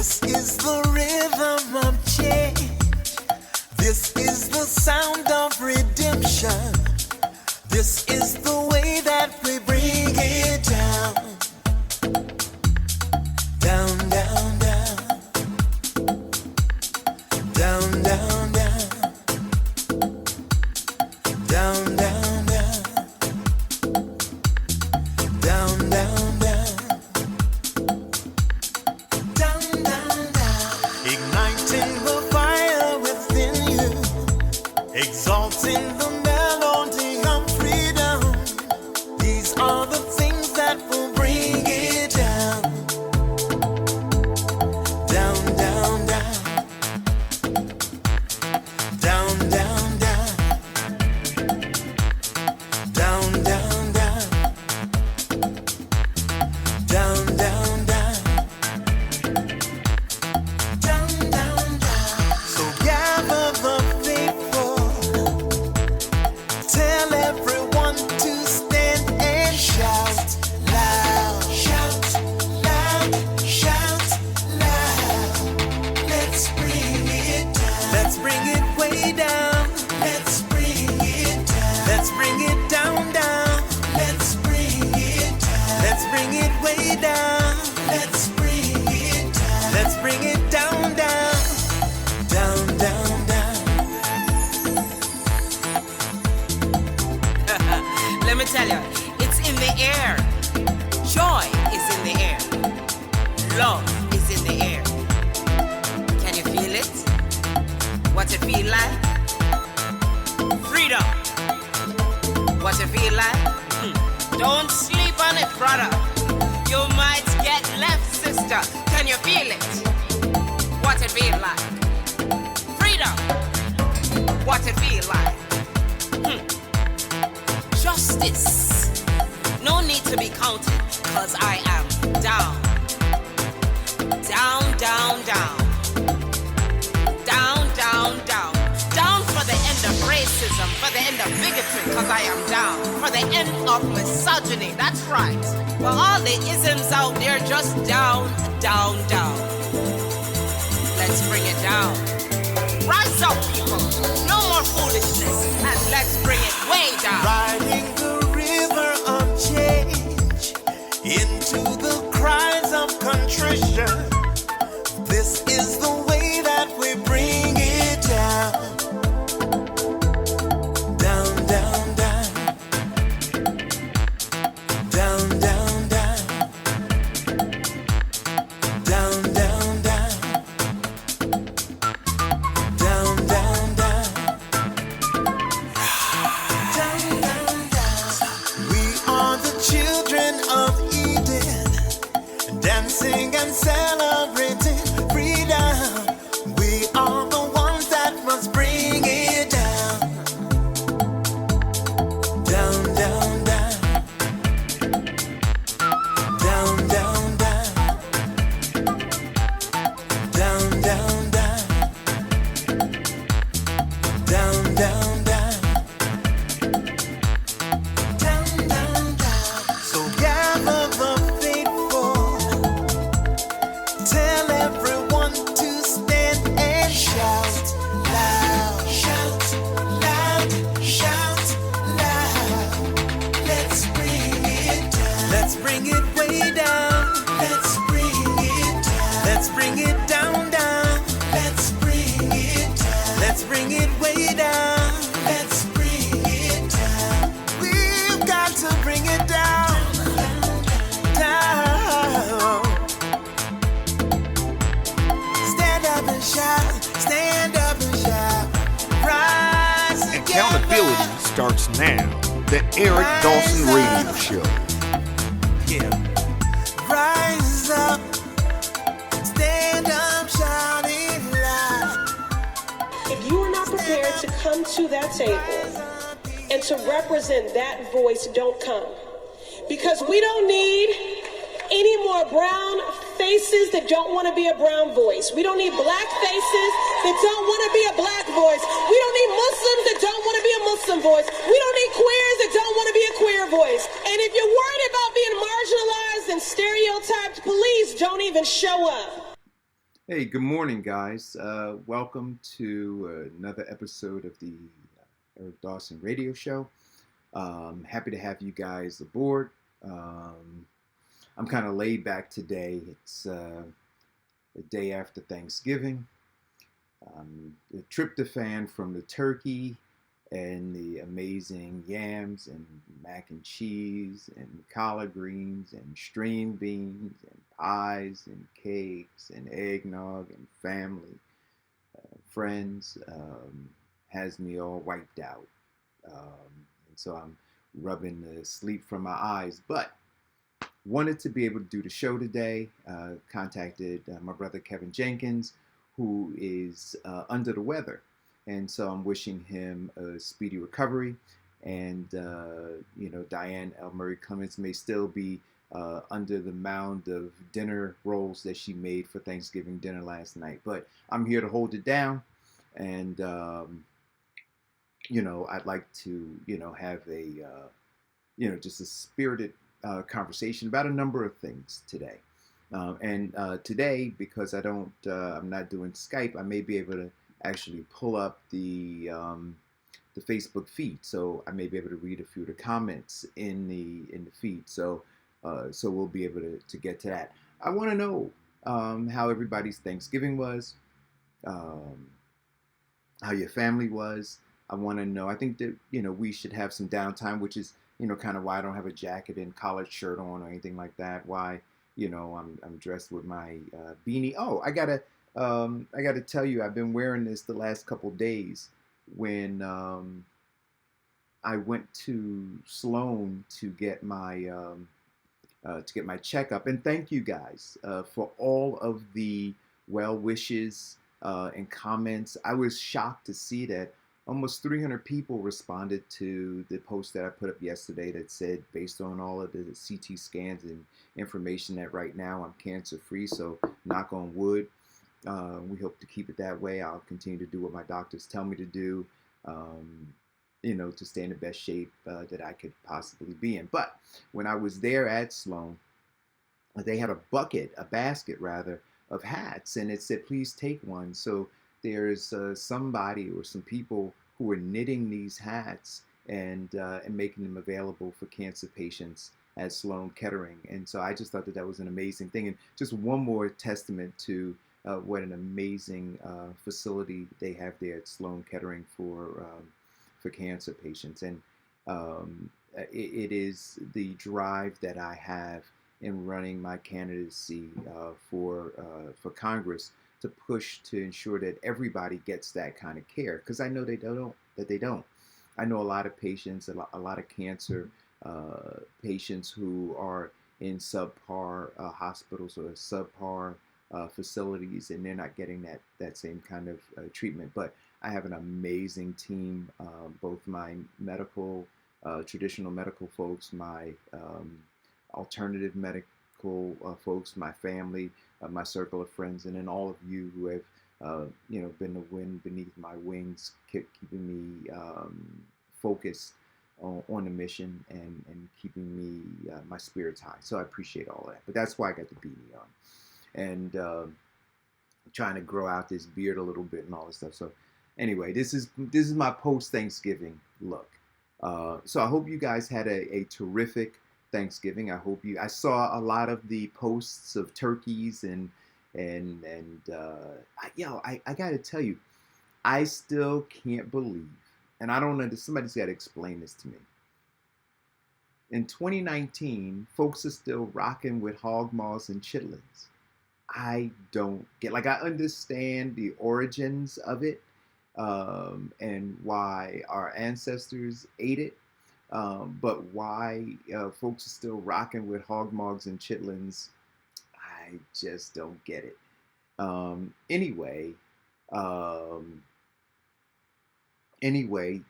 This is the rhythm of change. This is the sound of redemption. This is the way that we bring it down. Down, down, down. Down, down, down. Down, down, down. Down, down, down. Down, down, down. Igniting the fire within you. Exalting the melody of freedom. These are the things that will bring it down. Down, down, down. Down, down, down. Down, down, down. Down, down, down. Down, down, down. So gather the faithful. Tell everyone to stand and shout loud. Shout loud. Shout loud. Let's bring it down. Let's bring it way down. Let's bring it down. Let's bring it down, down. Let's bring it down. Let's bring it way down. Let's bring it down. Let's bring it down, down. Down, down, down. Let me tell you, it's in the air. Joy is in the air. Love is in the air. Can you feel it? What it feel like? Freedom. What it feel like? Don't sleep on it, brother. You might get left, sister. Can you feel it? What it feel like? Freedom. What it feel like? Justice. No need to be counted, cause I am down. Down, down, down. Down, down, down. Down for the end of racism, for the end of bigotry, cause I am down. For the end of misogyny, that's right. For all the isms out there, just down, down, down. Let's bring it down. Rise up, people. No more foolishness, and let's bring it way down. Riding the river of change into the cries of contrition. This is the way that we bring it down. Down, down, down. Down, down, down. Down, down, down. Down, down, down. Down, down, down. We are the children of Eden, dancing and celebrating freedom. We are the ones that must bring it down. Down, down, down. Down, down, down. Down, down, down. Down, down, down. Down, down, down. So gather the faithful. Tell everyone to stand and shout loud. Shout loud. Shout loud. Let's bring it down. Let's bring it way down. Let's bring it down. Let's bring it down, down. Let's bring it down. Let's bring it way down. Let's bring it down. We've got to bring it down. Down. Stand up and shout. Stand up and shout. Rise together. Accountability starts now. The Eric Dawson Radio Show. Yeah. Rise up. Stand up, shout it loud. If you are not prepared to come to that table and to represent that voice, don't come. Because we don't need any more brown faces that don't want to be a brown voice. We don't need black faces that don't want to be a black voice. We don't need Muslims that don't want to be a Muslim voice. We don't need queers that don't want to be a queer voice. And if you're worried about being marginalized and stereotyped, please don't even show up. Hey, good morning, guys. Welcome to another episode of the Eric Dawson Radio Show. Happy to have you guys aboard. I'm kind of laid back today. It's the day after Thanksgiving. The tryptophan from the turkey and the amazing yams and mac and cheese and collard greens and string beans and pies and cakes and eggnog and family, friends, has me all wiped out. And so I'm rubbing the sleep from my eyes. But wanted to be able to do the show today. Contacted my brother Kevin Jenkins, who is under the weather. And so I'm wishing him a speedy recovery. And, Diane L. Murray Clements may still be under the mound of dinner rolls that she made for Thanksgiving dinner last night. But I'm here to hold it down. And, I'd like to, have just a spirited conversation about a number of things today. Today, because I'm not doing Skype, I may be able to actually pull up the Facebook feed, so I may be able to read a few of the comments in the feed. So we'll be able to get to that. I want to know how everybody's Thanksgiving was, how your family was. I want to know. I think that we should have some downtime, which is kind of why I don't have a jacket and collared shirt on or anything like that. Why I'm dressed with my beanie. Oh, I gotta tell you, I've been wearing this the last couple days when I went to Sloan to get my checkup. And thank you guys for all of the well wishes and comments. I was shocked to see that almost 300 people responded to the post that I put up yesterday that said, based on all of the CT scans and information, that right now I'm cancer free. So knock on wood. We hope to keep it that way. I'll continue to do what my doctors tell me to do, to stay in the best shape that I could possibly be in. But when I was there at Sloan, they had a basket rather, of hats, and it said, please take one. So there's somebody or some people who are knitting these hats and making them available for cancer patients at Sloan Kettering. And so I just thought that was an amazing thing, and just one more testament to what an amazing facility they have there at Sloan Kettering for cancer patients. And it is the drive that I have in running my candidacy for Congress, to push to ensure that everybody gets that kind of care, because I know they don't. I know a lot of patients, a lot of cancer patients who are in subpar hospitals or subpar facilities, and they're not getting that same kind of treatment. But I have an amazing team, both my traditional medical folks, my alternative medical folks, my family, my circle of friends, and then all of you who have, been the wind beneath my wings, keeping me focused on the mission and keeping me my spirits high. So I appreciate all that. But that's why I got the beanie on, and trying to grow out this beard a little bit and all this stuff. So anyway, this is my post Thanksgiving look. So I hope you guys had a terrific Thanksgiving. I saw a lot of the posts of turkeys and I got to tell you, I still can't believe, and I don't know, somebody's got to explain this to me. In 2019, folks are still rocking with hog maws and chitlins. I don't get, I understand the origins of it, and why our ancestors ate it. But why folks are still rocking with hog maws and chitlins, I just don't get it. Anyway,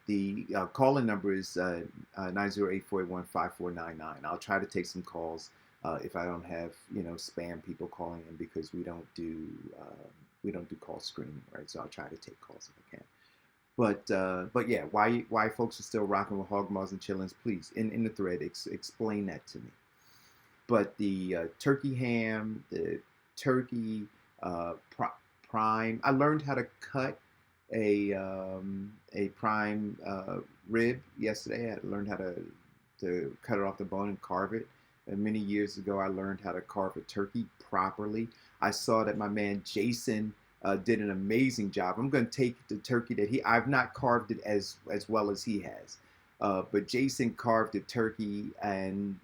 the call-in number is 908-481-5499. I'll try to take some calls if I don't have spam people calling in, because we don't do call screening, right? So I'll try to take calls if I can. But yeah, why folks are still rocking with hog maws and chitlins? Please, in the thread, explain that to me. But the turkey ham, the turkey, prime. I learned how to cut a prime rib yesterday. I learned how to cut it off the bone and carve it. And many years ago, I learned how to carve a turkey properly. I saw that my man Jason did an amazing job. I'm going to take the turkey that I've not carved it as well as he has. But Jason carved the turkey, and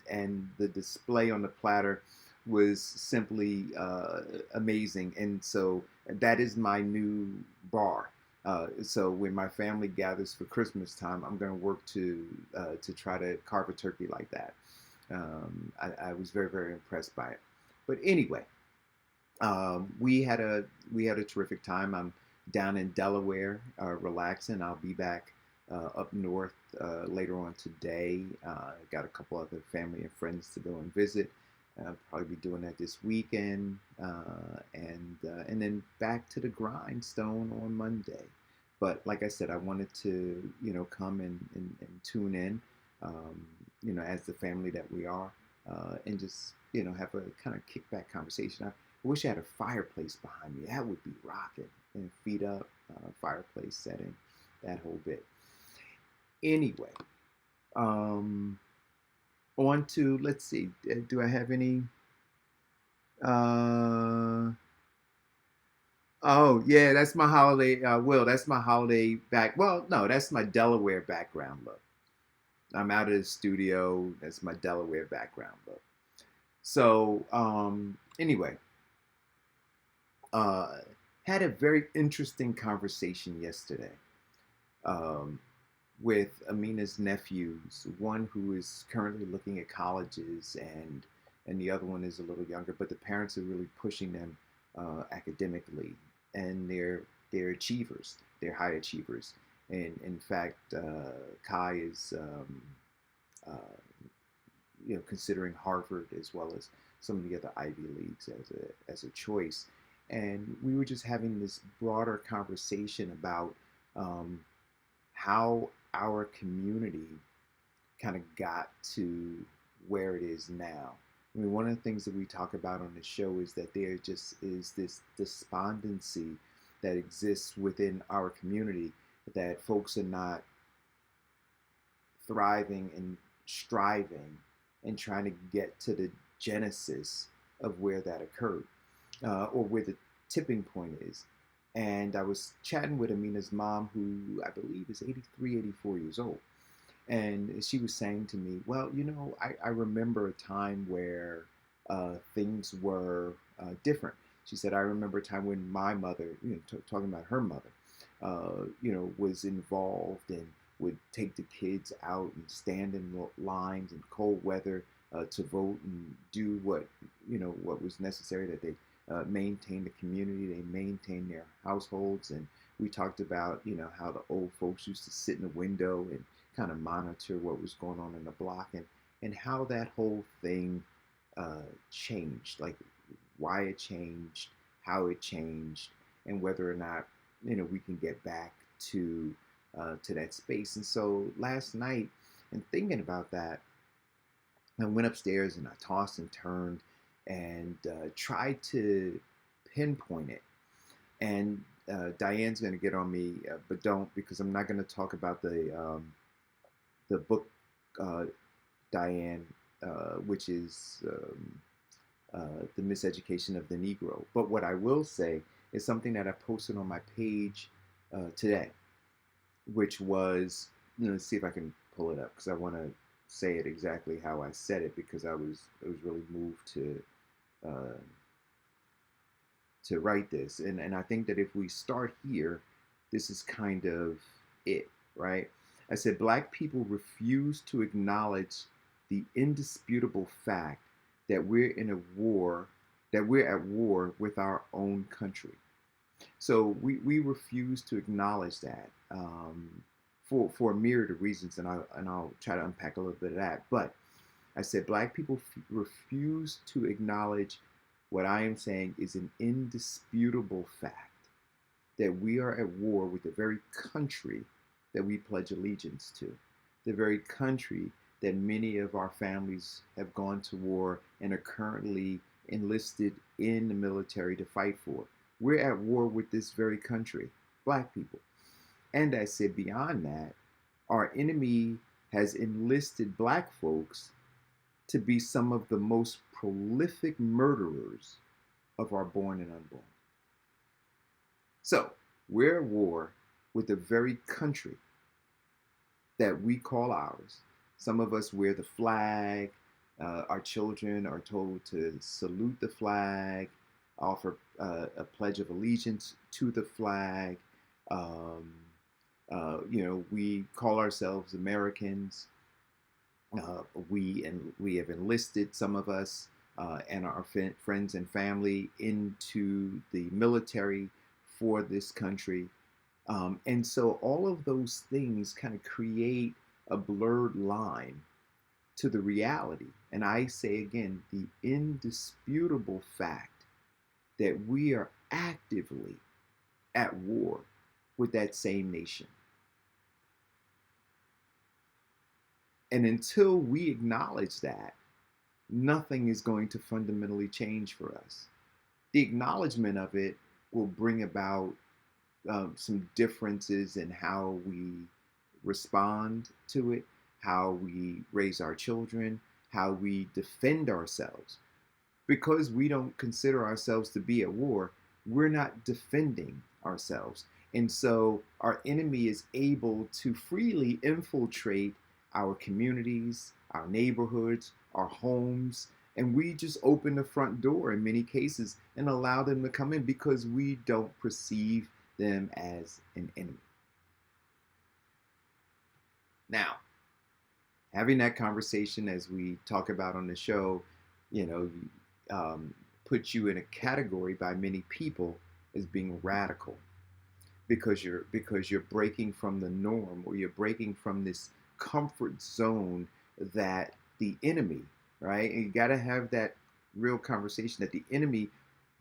the display on the platter was simply amazing. And so that is my new bar. So when my family gathers for Christmas time, I'm going to work to try to carve a turkey like that. I was very, very impressed by it. But anyway, we had a terrific time. I'm down in Delaware, relaxing. I'll be back up north later on today. Got a couple other family and friends to go and visit. I'll probably be doing that this weekend, and then back to the grindstone on Monday. But like I said, I wanted to come and tune in, as the family that we are, and just have a kind of kickback conversation. I wish I had a fireplace behind me. That would be rocking. And feet up, fireplace setting, that whole bit. Anyway, on to, let's see, do I have any? Oh yeah, that's my holiday. Will, that's my holiday Well, no, that's my Delaware background look. I'm out of the studio. That's my Delaware background look. So anyway, had a very interesting conversation yesterday with Amina's nephews. One who is currently looking at colleges, and the other one is a little younger. But the parents are really pushing them academically, and they're achievers. They're high achievers. And in fact, Kai is considering Harvard as well as some of the other Ivy Leagues as a choice. And we were just having this broader conversation about how our community kind of got to where it is now. I mean, one of the things that we talk about on the show is that there just is this despondency that exists within our community, that folks are not thriving and striving and trying to get to the genesis of where that occurred, or where the tipping point is. And I was chatting with Amina's mom, who I believe is 83, 84 years old. And she was saying to me, well, I remember a time where things were different. She said, I remember a time when my mother, talking about her mother, was involved and would take the kids out and stand in lines in cold weather to vote and do what was necessary, that they maintain the community, they maintain their households. And we talked about, how the old folks used to sit in the window and kind of monitor what was going on in the block, and how that whole thing changed, like why it changed, how it changed, and whether or not we can get back to that space. And so last night, and thinking about that, I went upstairs and I tossed and turned and tried to pinpoint it. And Diane's going to get on me, but don't, because I'm not going to talk about the book, Diane, which is The Miseducation of the Negro. But what I will say is something that I posted on my page today, which was, let's see if I can pull it up, because I want to say it exactly how I said it, because I was really moved to write this. And I think that if we start here, this is kind of it, right? I said, Black people refuse to acknowledge the indisputable fact that we're at war with our own country. So we refuse to acknowledge that for a myriad of reasons, and I'll try to unpack a little bit of that. But I said Black people refuse to acknowledge what I am saying is an indisputable fact, that we are at war with the very country that we pledge allegiance to, the very country that many of our families have gone to war and are currently enlisted in the military to fight for. We're at war with this very country, black people. And I said, beyond that, our enemy has enlisted black folks to be some of the most prolific murderers of our born and unborn. So we're at war with the very country that we call ours. Some of us wear the flag. Our children are told to salute the flag, offer a pledge of allegiance to the flag. We call ourselves Americans. We have enlisted, some of us and our friends and family, into the military for this country. And so all of those things kind of create a blurred line to the reality. And I say again, the indisputable fact that we are actively at war with that same nation. And until we acknowledge that, nothing is going to fundamentally change for us. The acknowledgement of it will bring about some differences in how we respond to it, how we raise our children, how we defend ourselves. Because we don't consider ourselves to be at war, we're not defending ourselves. And so our enemy is able to freely infiltrate our communities, our neighborhoods, our homes, and we just open the front door in many cases and allow them to come in because we don't perceive them as an enemy. Now, having that conversation, as we talk about on the show, puts you in a category by many people as being radical because you're breaking from the norm, or you're breaking from this comfort zone that the enemy, right? And you got to have that real conversation that the enemy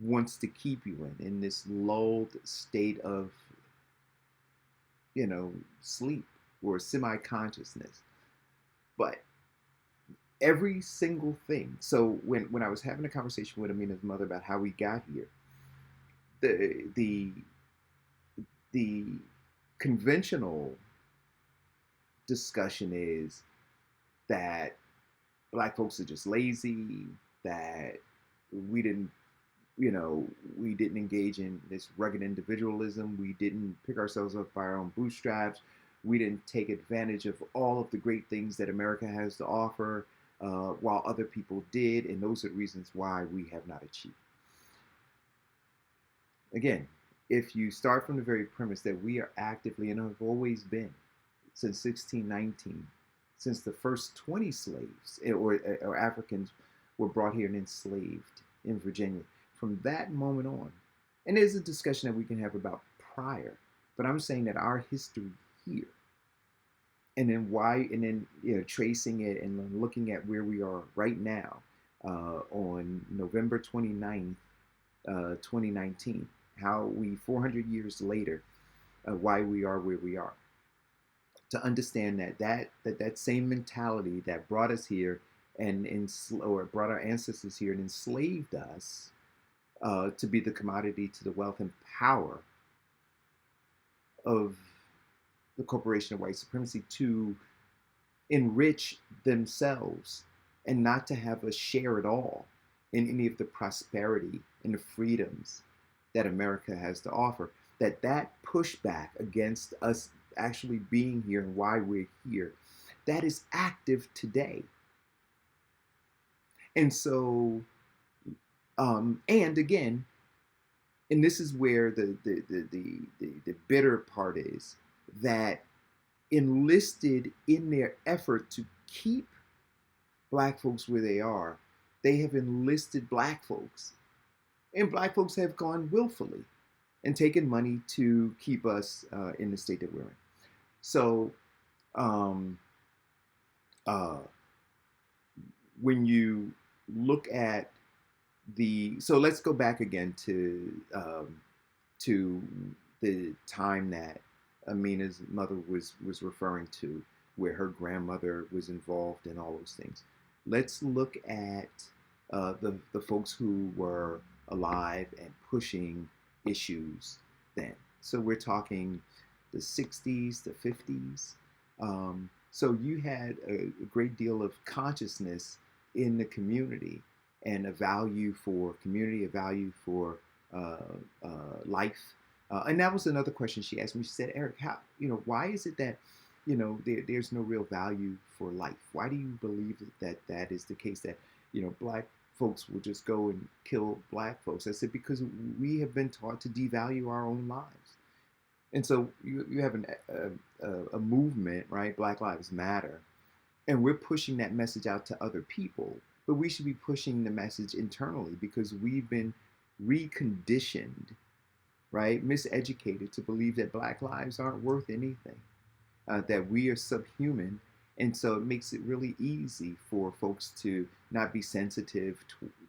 wants to keep you in this lulled state of, sleep or semi-consciousness. But every single thing. So when I was having a conversation with Amina's mother about how we got here, the conventional discussion is that black folks are just lazy, that we didn't engage in this rugged individualism. We didn't pick ourselves up by our own bootstraps. We didn't take advantage of all of the great things that America has to offer, while other people did, and those are the reasons why we have not achieved. Again, if you start from the very premise that we are actively, and have always been, since 1619, since the first 20 slaves or Africans were brought here and enslaved in Virginia, from that moment on, and there's a discussion that we can have about prior, but I'm saying that our history here, and then why, and then tracing it and then looking at where we are right now, on November 29th, 2019, how we 400 years later, why we are where we are. To understand that same mentality that brought us here or brought our ancestors here and enslaved us to be the commodity to the wealth and power of the corporation of white supremacy, to enrich themselves and not to have a share at all in any of the prosperity and the freedoms that America has to offer, that pushback against us actually being here and why we're here, that is active today. And so, and again, and this is where the bitter part is, that enlisted in their effort to keep black folks where they are, they have enlisted black folks. And black folks have gone willfully and taken money to keep us in the state that we're in. So, when you look at so let's go back again to the time that Amina's mother was referring to, where her grandmother was involved in all those things. Let's look at the folks who were alive and pushing issues then. So we're talking the 60s, the 50s. So you had a great deal of consciousness in the community and a value for community, a value for uh, life. And that was another question she asked me. She said, Eric, how, why is it that, there's no real value for life? Why do you believe that that is the case, that, black folks will just go and kill black folks? I said, because we have been taught to devalue our own lives. And so you have a movement, right? Black Lives Matter. And we're pushing that message out to other people. But we should be pushing the message internally because we've been reconditioned, right? Miseducated to believe that black lives aren't worth anything, that we are subhuman. And so it makes it really easy for folks to not be sensitive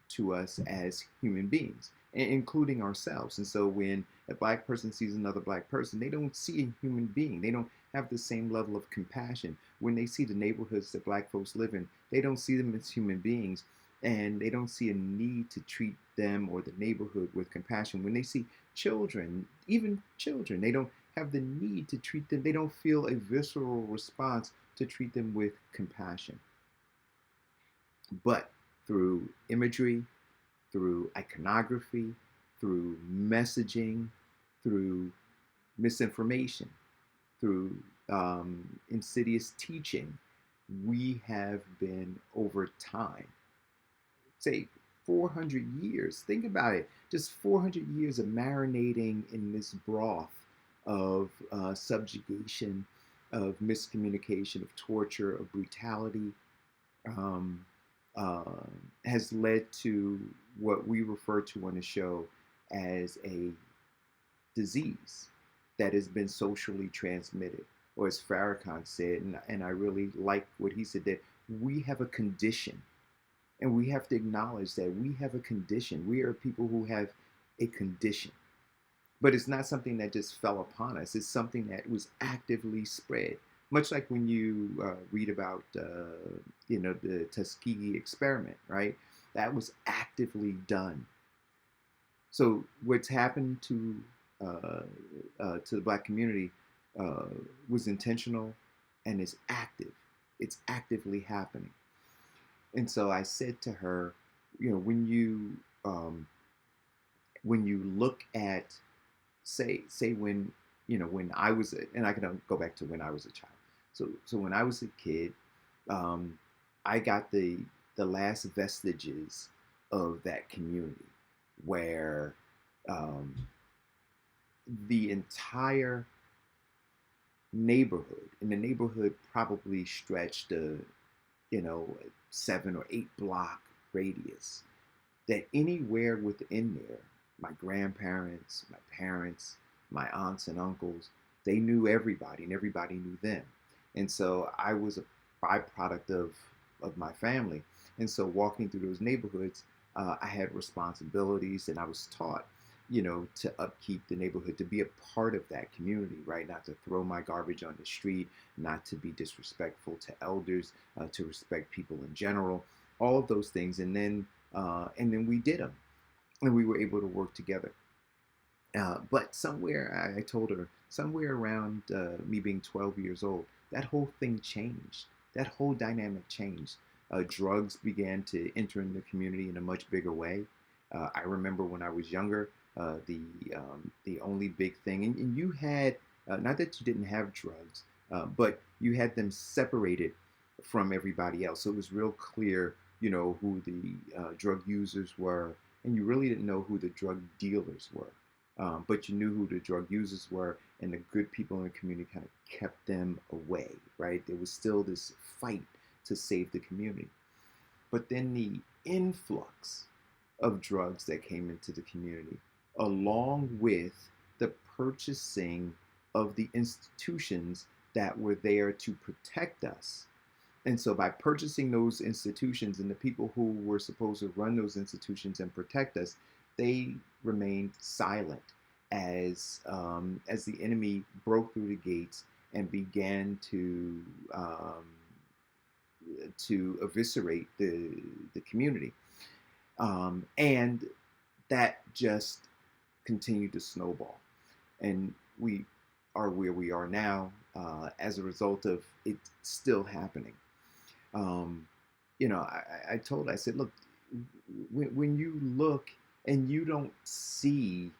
to us as human beings, including ourselves. And so when a black person sees another black person, they don't see a human being. They don't have the same level of compassion. When they see the neighborhoods that black folks live in, they don't see them as human beings, and they don't see a need to treat them or the neighborhood with compassion. When they see children, even children, they don't have the need to treat them. They don't feel a visceral response to treat them with compassion. But through imagery, through iconography, through messaging, through misinformation, through insidious teaching, we have been over time, say 400 years, think about it, just 400 years of marinating in this broth of subjugation, of miscommunication, of torture, of brutality, has led to what we refer to on the show as a disease that has been socially transmitted. Or as Farrakhan said, and I really like what he said, that we have a condition. And we have to acknowledge that we have a condition. We are people who have a condition. But it's not something that just fell upon us. It's something that was actively spread. Much like when you read about, the Tuskegee experiment, right? That was actively done. So what's happened to the black community was intentional and is active. It's actively happening. And so I said to her, when you look at, say when when I was and I can go back to when I was a child. So when I was a kid, I got the last vestiges of that community where the entire neighborhood, and the neighborhood probably stretched a 7 or 8 block radius, that anywhere within there, my grandparents, my parents, my aunts and uncles, they knew everybody and everybody knew them. And so I was a byproduct of my family. And so walking through those neighborhoods, I had responsibilities, and I was taught, to upkeep the neighborhood, to be a part of that community, right? Not to throw my garbage on the street, not to be disrespectful to elders, to respect people in general, all of those things. And then we did them, and we were able to work together. But somewhere, I told her, somewhere around me being 12 years old, that whole thing changed. That whole dynamic changed. Drugs began to enter in the community in a much bigger way. I remember when I was younger, the only big thing, and you had, not that you didn't have drugs, but you had them separated from everybody else. So it was real clear, who the drug users were, and you really didn't know who the drug dealers were. But you knew who the drug users were, and the good people in the community kind of kept them away, right? There was still this fight to save the community. But then the influx of drugs that came into the community, along with the purchasing of the institutions that were there to protect us. And so by purchasing those institutions and the people who were supposed to run those institutions and protect us, they remained silent as the enemy broke through the gates and began to eviscerate the community. And that just continued to snowball. And we are where we are now as a result of it still happening. I said, look, when you look and you don't see,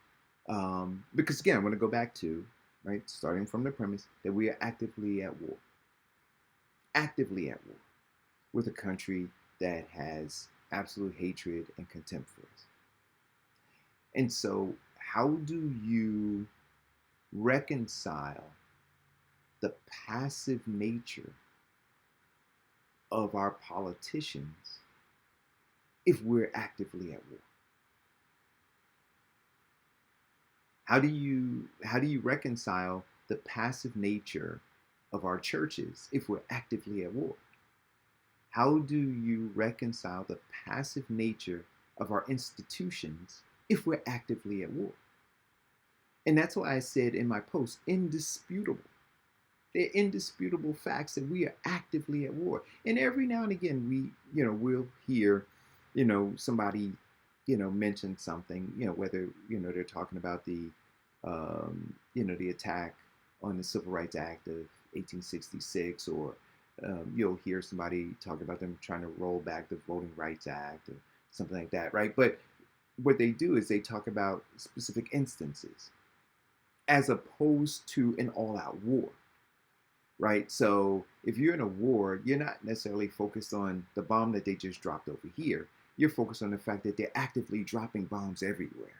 because again, I'm going to go back to, right, starting from the premise that we are actively at war with a country that has absolute hatred and contempt for us. And so, how do you reconcile the passive nature of our politicians if we're actively at war? How do you reconcile the passive nature of our churches if we're actively at war? How do you reconcile the passive nature of our institutions if we're actively at war? And that's why I said in my post, indisputable. They're indisputable facts that we are actively at war. And every now and again, we'll hear, somebody, mention something, whether, they're talking about the attack on the Civil Rights Act of 1866, or you'll hear somebody talk about them trying to roll back the Voting Rights Act or something like that, right? But what they do is they talk about specific instances as opposed to an all-out war, right? So if you're in a war, you're not necessarily focused on the bomb that they just dropped over here. You're focused on the fact that they're actively dropping bombs everywhere.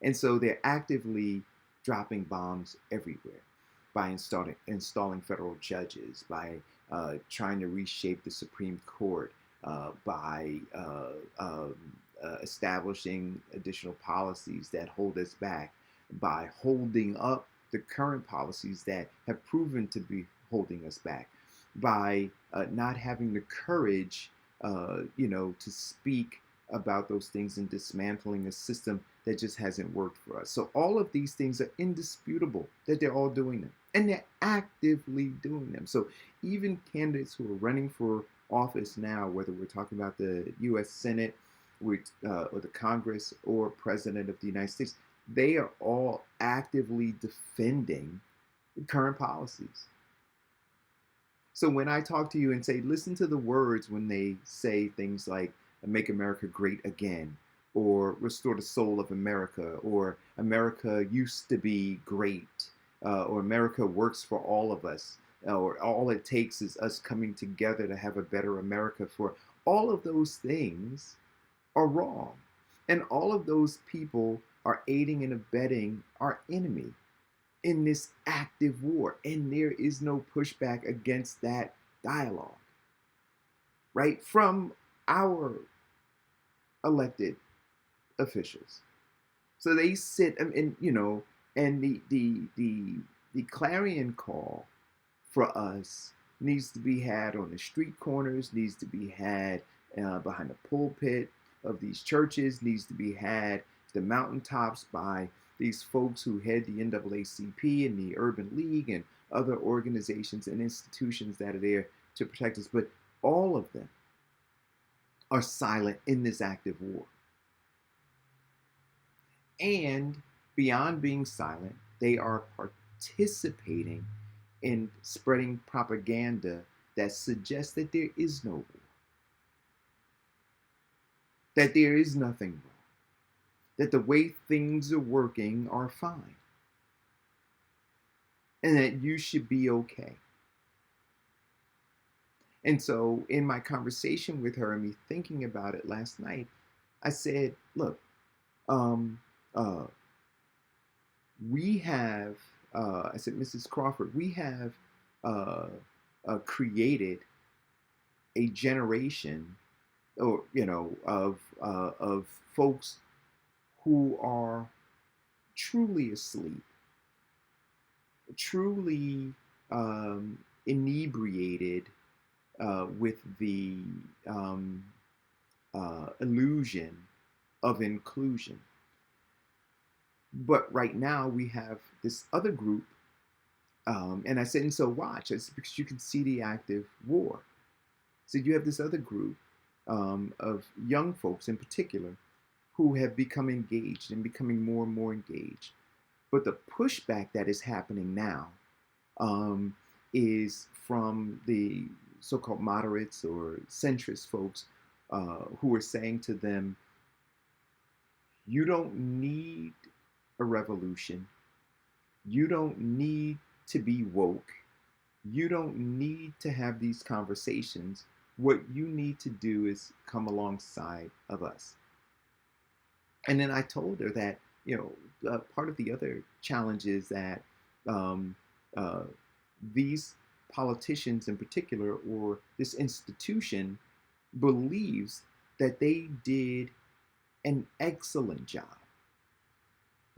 And so they're actively dropping bombs everywhere by installing federal judges, by trying to reshape the Supreme Court, by establishing additional policies that hold us back, by holding up the current policies that have proven to be holding us back, by not having the courage, to speak about those things and dismantling a system that just hasn't worked for us. So all of these things are indisputable that they're all doing them, and they're actively doing them. So even candidates who are running for office now, whether we're talking about the U.S. Senate, or the Congress, or President of the United States, they are all actively defending current policies. So when I talk to you and say, listen to the words when they say things like, make America great again, or restore the soul of America, or America used to be great, or America works for all of us, or all it takes is us coming together to have a better America. For all of those things are wrong. And all of those people are aiding and abetting our enemy in this active war. And there is no pushback against that dialogue, right? From our elected officials. So they sit and the clarion call for us needs to be had on the street corners, needs to be had behind the pulpit of these churches, needs to be had the mountaintops by these folks who head the NAACP and the Urban League and other organizations and institutions that are there to protect us. But all of them are silent in this active war. And beyond being silent, they are participating in spreading propaganda that suggests that there is no war, that there is nothing wrong, that the way things are working are fine, and that you should be okay. And so in my conversation with her and me thinking about it last night, I said, look, we have, I said, Mrs. Crawford, we have created a generation, or of folks who are truly asleep, truly inebriated with the illusion of inclusion. But right now we have this other group, and I said, and so watch, it's because you can see the active war. So you have this other group of young folks in particular who have become engaged and becoming more and more engaged. But the pushback that is happening now um, is from the so-called moderates or centrist folks who are saying to them, you don't need a revolution. You don't need to be woke. You don't need to have these conversations. What you need to do is come alongside of us. And then I told her that, part of the other challenge is that um, uh, these politicians in particular, or this institution, believes that they did an excellent job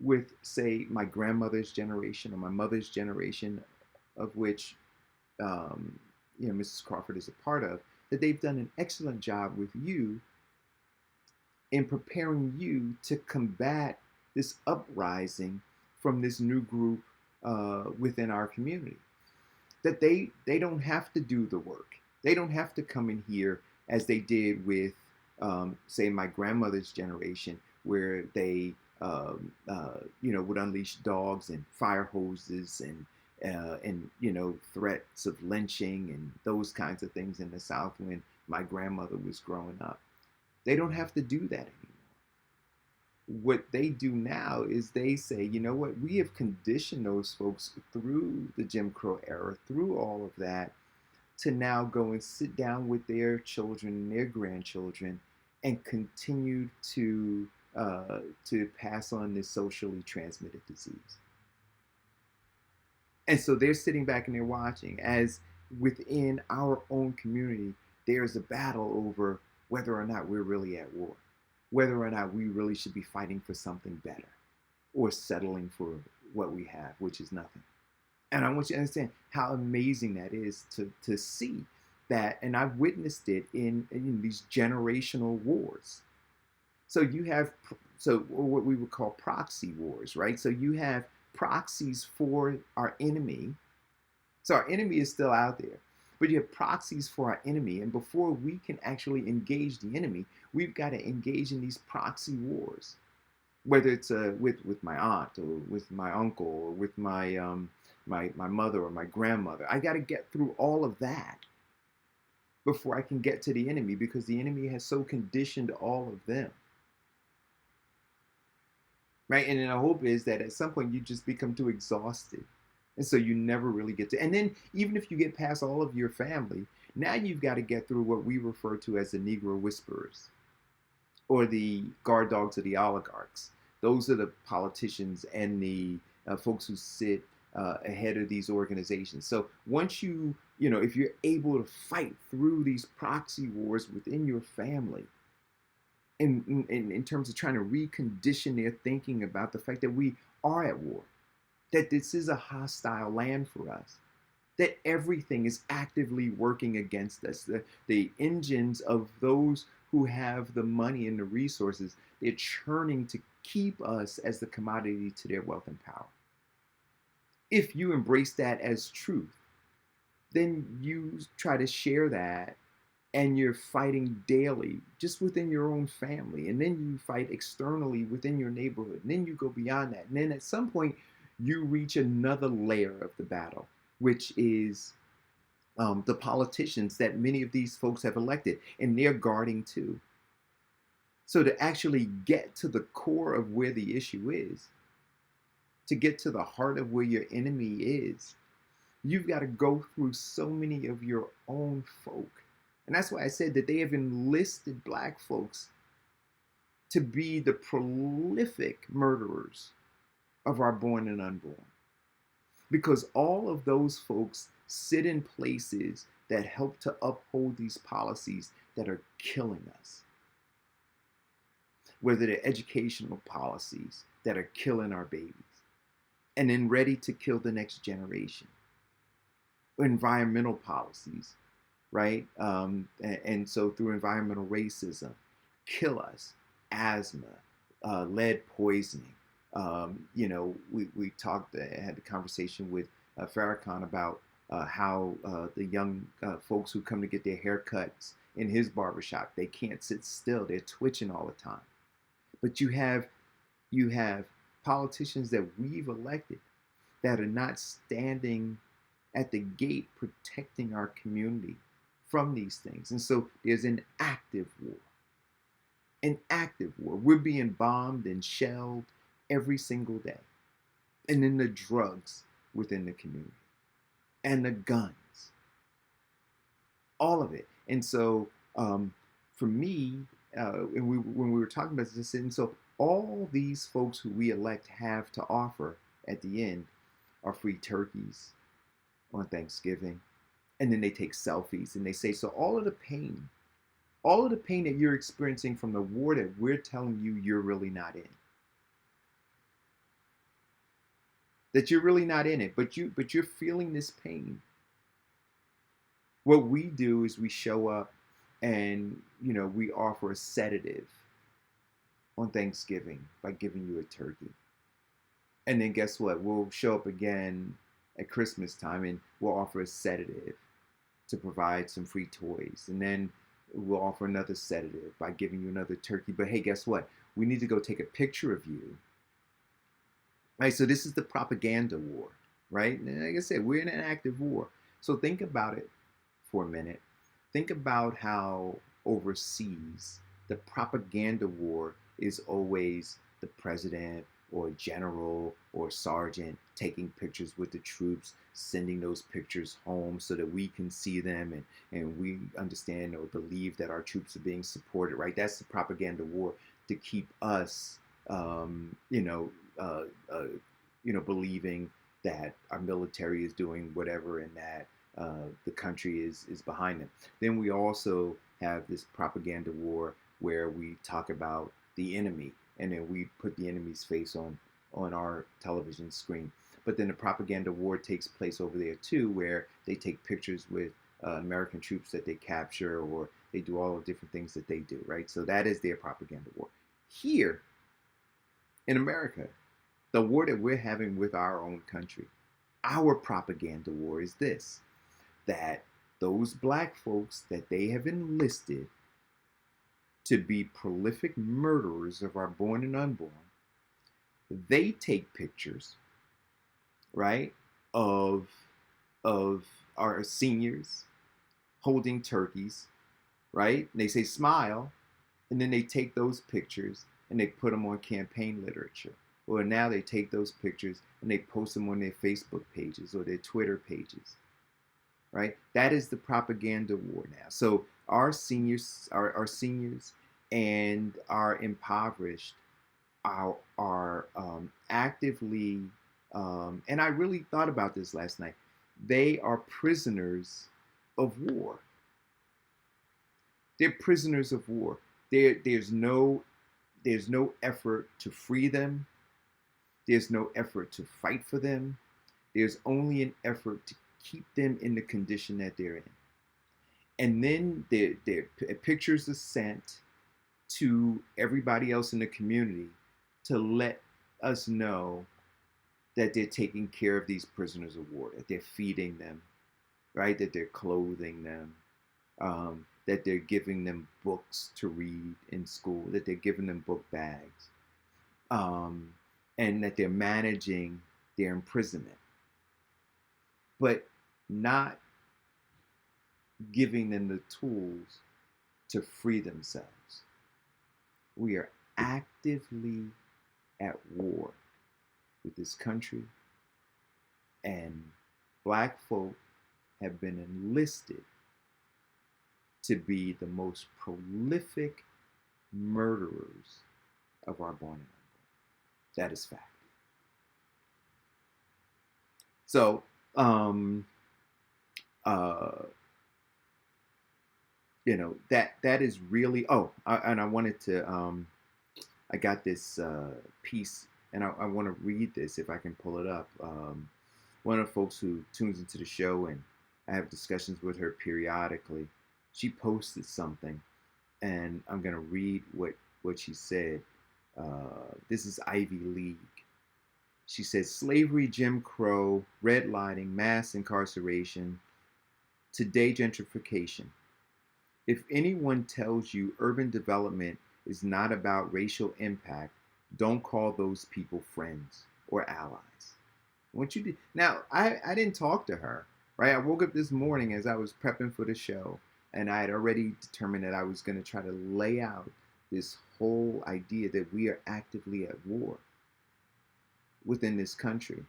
with, say, my grandmother's generation or my mother's generation, of which Mrs. Crawford is a part of, that they've done an excellent job with you in preparing you to combat this uprising from this new group within our community. That they don't have to do the work. They don't have to come in here as they did with, say, my grandmother's generation, where they would unleash dogs and fire hoses and threats of lynching and those kinds of things in the South when my grandmother was growing up. They don't have to do that anymore. What they do now is they say, you know what, we have conditioned those folks through the Jim Crow era, through all of that, to now go and sit down with their children and their grandchildren and continue to pass on this socially transmitted disease. And so they're sitting back and they're watching as within our own community, there's a battle over whether or not we're really at war, whether or not we really should be fighting for something better or settling for what we have, which is nothing. And I want you to understand how amazing that is to see that. And I've witnessed it in these generational wars. So you have what we would call proxy wars, right? So you have proxies for our enemy. So our enemy is still out there, but you have proxies for our enemy. And before we can actually engage the enemy, we've got to engage in these proxy wars, whether it's with my aunt or with my uncle or with my mother or my grandmother. I got to get through all of that before I can get to the enemy, because the enemy has so conditioned all of them. Right? And then the hope is that at some point you just become too exhausted. And so you never really get to. And then even if you get past all of your family, now you've got to get through what we refer to as the Negro whisperers or the guard dogs of the oligarchs. Those are the politicians and the folks who sit ahead of these organizations. So once if you're able to fight through these proxy wars within your family, in terms of trying to recondition their thinking about the fact that we are at war, that this is a hostile land for us, that everything is actively working against us, the engines of those who have the money and the resources, they're churning to keep us as the commodity to their wealth and power. If you embrace that as truth, then you try to share that, and you're fighting daily just within your own family, and then you fight externally within your neighborhood, and then you go beyond that, and then at some point you reach another layer of the battle, which is the politicians that many of these folks have elected, and they're guarding too. So to actually get to the core of where the issue is, to get to the heart of where your enemy is, you've got to go through so many of your own folk. And that's why I said that they have enlisted black folks to be the prolific murderers of our born and unborn. Because all of those folks sit in places that help to uphold these policies that are killing us. Whether they're educational policies that are killing our babies and then ready to kill the next generation. Or environmental policies, right? And so through environmental racism, kill us, asthma, lead poisoning. We talked, had a conversation with Farrakhan about how the young folks who come to get their haircuts in his barbershop. They can't sit still. They're twitching all the time. But you have politicians that we've elected that are not standing at the gate protecting our community from these things. And so there's an active war. An active war. We're being bombed and shelled every single day. And then the drugs within the community. And the guns. All of it. And so for me, and when we were talking about this, and so all these folks who we elect have to offer at the end are free turkeys on Thanksgiving. And then they take selfies and they say, so all of the pain that you're experiencing from the war that we're telling you you're really not in. That you're really not in it, but you're feeling this pain. What we do is we show up and, we offer a sedative on Thanksgiving by giving you a turkey. And then guess what? We'll show up again at Christmas time and we'll offer a sedative to provide some free toys. And then we'll offer another sedative by giving you another turkey. But hey, guess what? We need to go take a picture of you. Right? So this is the propaganda war, right? And like I said, we're in an active war. So think about it for a minute. Think about how overseas the propaganda war is always the president or general or sergeant taking pictures with the troops, sending those pictures home so that we can see them and we understand or believe that our troops are being supported, right? That's the propaganda war to keep us, believing that our military is doing whatever and that the country is behind them. Then we also have this propaganda war where we talk about the enemy and then we put the enemy's face on our television screen. But then the propaganda war takes place over there too, where they take pictures with American troops that they capture, or they do all the different things that they do, right? So that is their propaganda war. Here in America, the war that we're having with our own country, our propaganda war is this, that those black folks that they have enlisted to be prolific murderers of our born and unborn, they take pictures, right, of our seniors holding turkeys, right? And they say smile, and then they take those pictures and they put them on campaign literature. Or now they take those pictures and they post them on their Facebook pages or their Twitter pages, right? That is the propaganda war now. So our seniors and our impoverished are actively, and I really thought about this last night, they are prisoners of war. They're prisoners of war. There's no effort to free them. There's no effort to fight for them. There's only an effort to keep them in the condition that they're in. And then their pictures are sent to everybody else in the community to let us know that they're taking care of these prisoners of war, that they're feeding them, right? That they're clothing them, that they're giving them books to read in school, that they're giving them book bags, and that they're managing their imprisonment, but not giving them the tools to free themselves. We are actively at war with this country, and black folk have been enlisted to be the most prolific murderers of our born and unborn. That is fact. So, that is really, and I wanted to, I got this piece, and I want to read this if I can pull it up. One of the folks who tunes into the show, and I have discussions with her periodically, she posted something, and I'm going to read what she said. This is Ivy League. She says, slavery, Jim Crow, redlining, mass incarceration, today gentrification. If anyone tells you urban development is not about racial impact, don't call those people friends or allies. What you did now, I didn't talk to her, right? I woke up this morning as I was prepping for the show, and I had already determined that I was going to try to lay out this whole idea that we are actively at war within this country,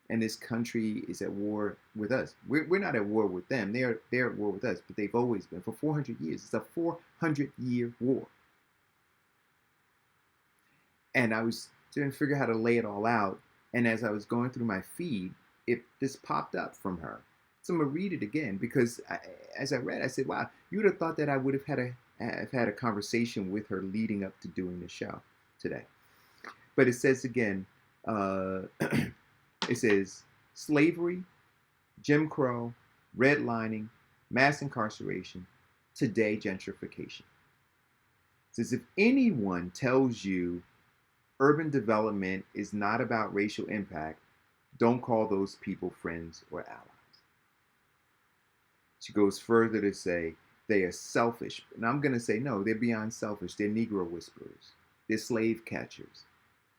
and this country is at war with us. We're not at war with them; they're at war with us. But they've always been for 400 years. It's a 400-year war, and I was trying to figure out how to lay it all out. And as I was going through my feed, this popped up from her. So I'm gonna read it again because as I read, I said, "Wow, you would have thought that I would have had a conversation with her leading up to doing the show today." But it says again, it says slavery, Jim Crow, redlining, mass incarceration, today gentrification. It says if anyone tells you urban development is not about racial impact, don't call those people friends or allies. She goes further to say they are selfish. And I'm going to say, no, they're beyond selfish. They're Negro whisperers. They're slave catchers.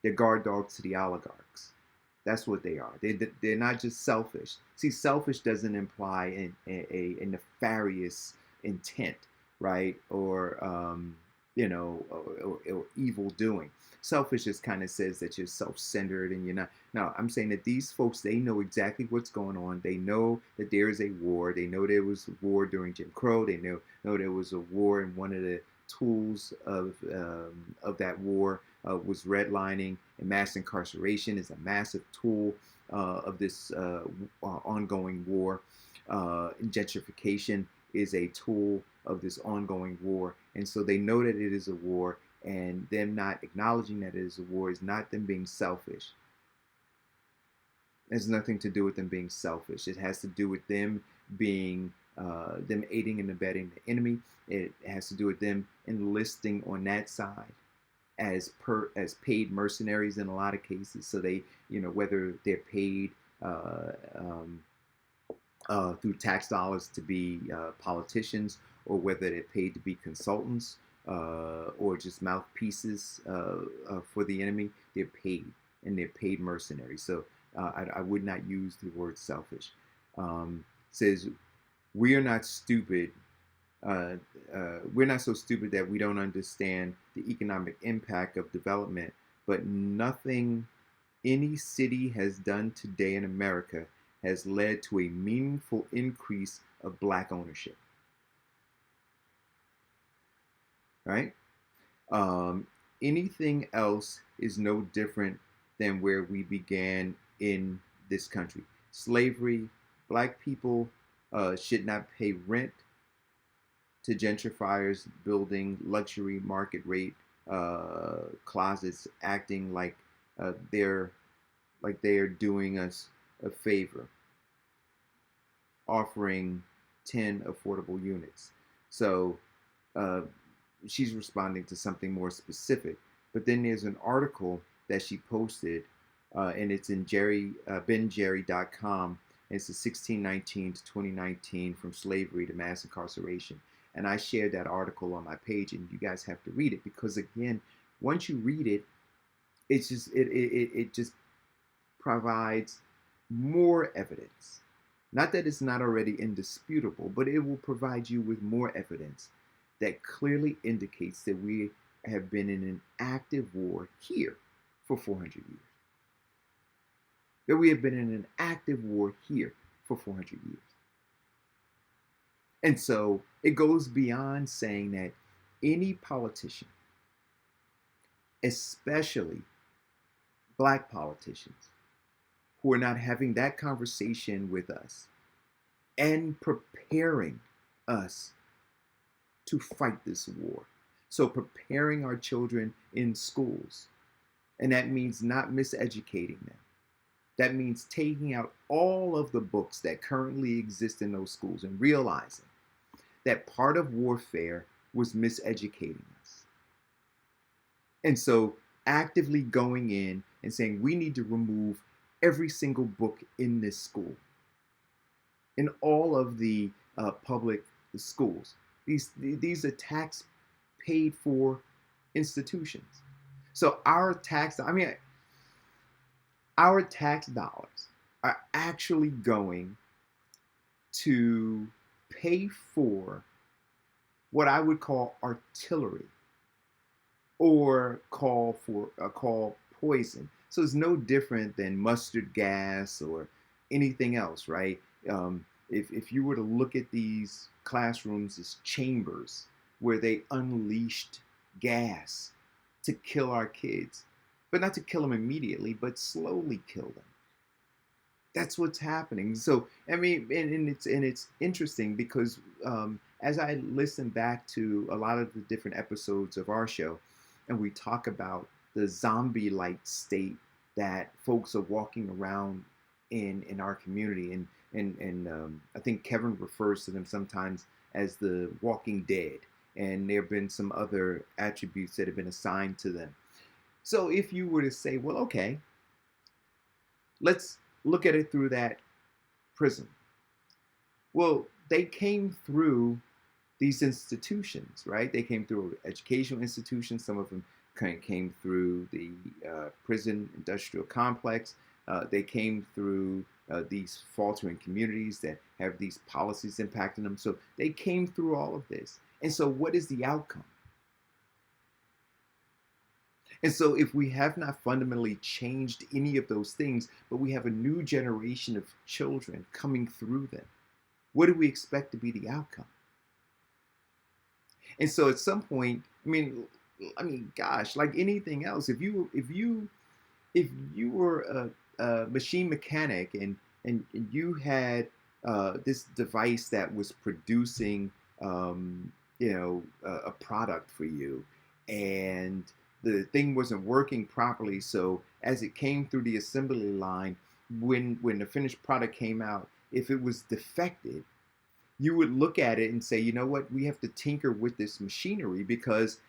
They're guard dogs to the oligarchs. That's what they are. They're not just selfish. See, selfish doesn't imply a nefarious intent, right? Or, or evil doing. Selfish just kind of says that you're self-centered and you're not. No, I'm saying that these folks, they know exactly what's going on. They know that there is a war. They know there was a war during Jim Crow. They know there was a war, and one of the tools of that war was redlining, and mass incarceration is a massive tool of this ongoing war. And gentrification is a tool of this ongoing war. And so they know that it is a war, and them not acknowledging that it is a war is not them being selfish. It has nothing to do with them being selfish. It has to do with them being them aiding and abetting the enemy. It has to do with them enlisting on that side as paid mercenaries in a lot of cases. So they, whether they're paid through tax dollars to be politicians, or whether they're paid to be consultants or just mouthpieces for the enemy, they're paid, and they're paid mercenaries. So I would not use the word selfish. Says we are not stupid. We're not so stupid that we don't understand the economic impact of development, but nothing any city has done today in America has led to a meaningful increase of black ownership. Right? Anything else is no different than where we began in this country. Slavery, black people should not pay rent to gentrifiers building luxury market rate closets, acting like they're doing us a favor, offering 10 affordable units. So she's responding to something more specific. But then there's an article that she posted, and it's in benjerry.com. It's the 1619 to 2019 from slavery to mass incarceration. And I shared that article on my page, and you guys have to read it because, again, once you read it, it's just it just provides more evidence. Not that it's not already indisputable, but it will provide you with more evidence that clearly indicates that we have been in an active war here for 400 years. That we have been in an active war here for 400 years. And so it goes beyond saying that any politician, especially black politicians, who are not having that conversation with us and preparing us to fight this war. So preparing our children in schools. And that means not miseducating them. That means taking out all of the books that currently exist in those schools and realizing that part of warfare was miseducating us. And so actively going in and saying we need to remove every single book in this school, in all of the public schools. These are tax paid for institutions. So our tax dollars are actually going to pay for what I would call artillery or call poison. So it's no different than mustard gas or anything else, right? If you were to look at these classrooms as chambers where they unleashed gas to kill our kids, but not to kill them immediately, but slowly kill them. That's what's happening. So I mean, and it's interesting because as I listen back to a lot of the different episodes of our show, and we talk about the zombie-like state that folks are walking around in our community, and I think Kevin refers to them sometimes as the Walking Dead, and there have been some other attributes that have been assigned to them. So if you were to say, well, okay, let's look at it through that prism. Well, they came through these institutions, right? They came through educational institutions. Some of them came through the prison industrial complex. They came through these faltering communities that have these policies impacting them. So they came through all of this. And so what is the outcome? And so if we have not fundamentally changed any of those things, but we have a new generation of children coming through them, what do we expect to be the outcome? And so at some point, I mean, gosh, like anything else, if you were a machine mechanic and you had this device that was producing a product for you, and the thing wasn't working properly, so as it came through the assembly line, when the finished product came out, if it was defective, you would look at it and say, you know what, we have to tinker with this machinery because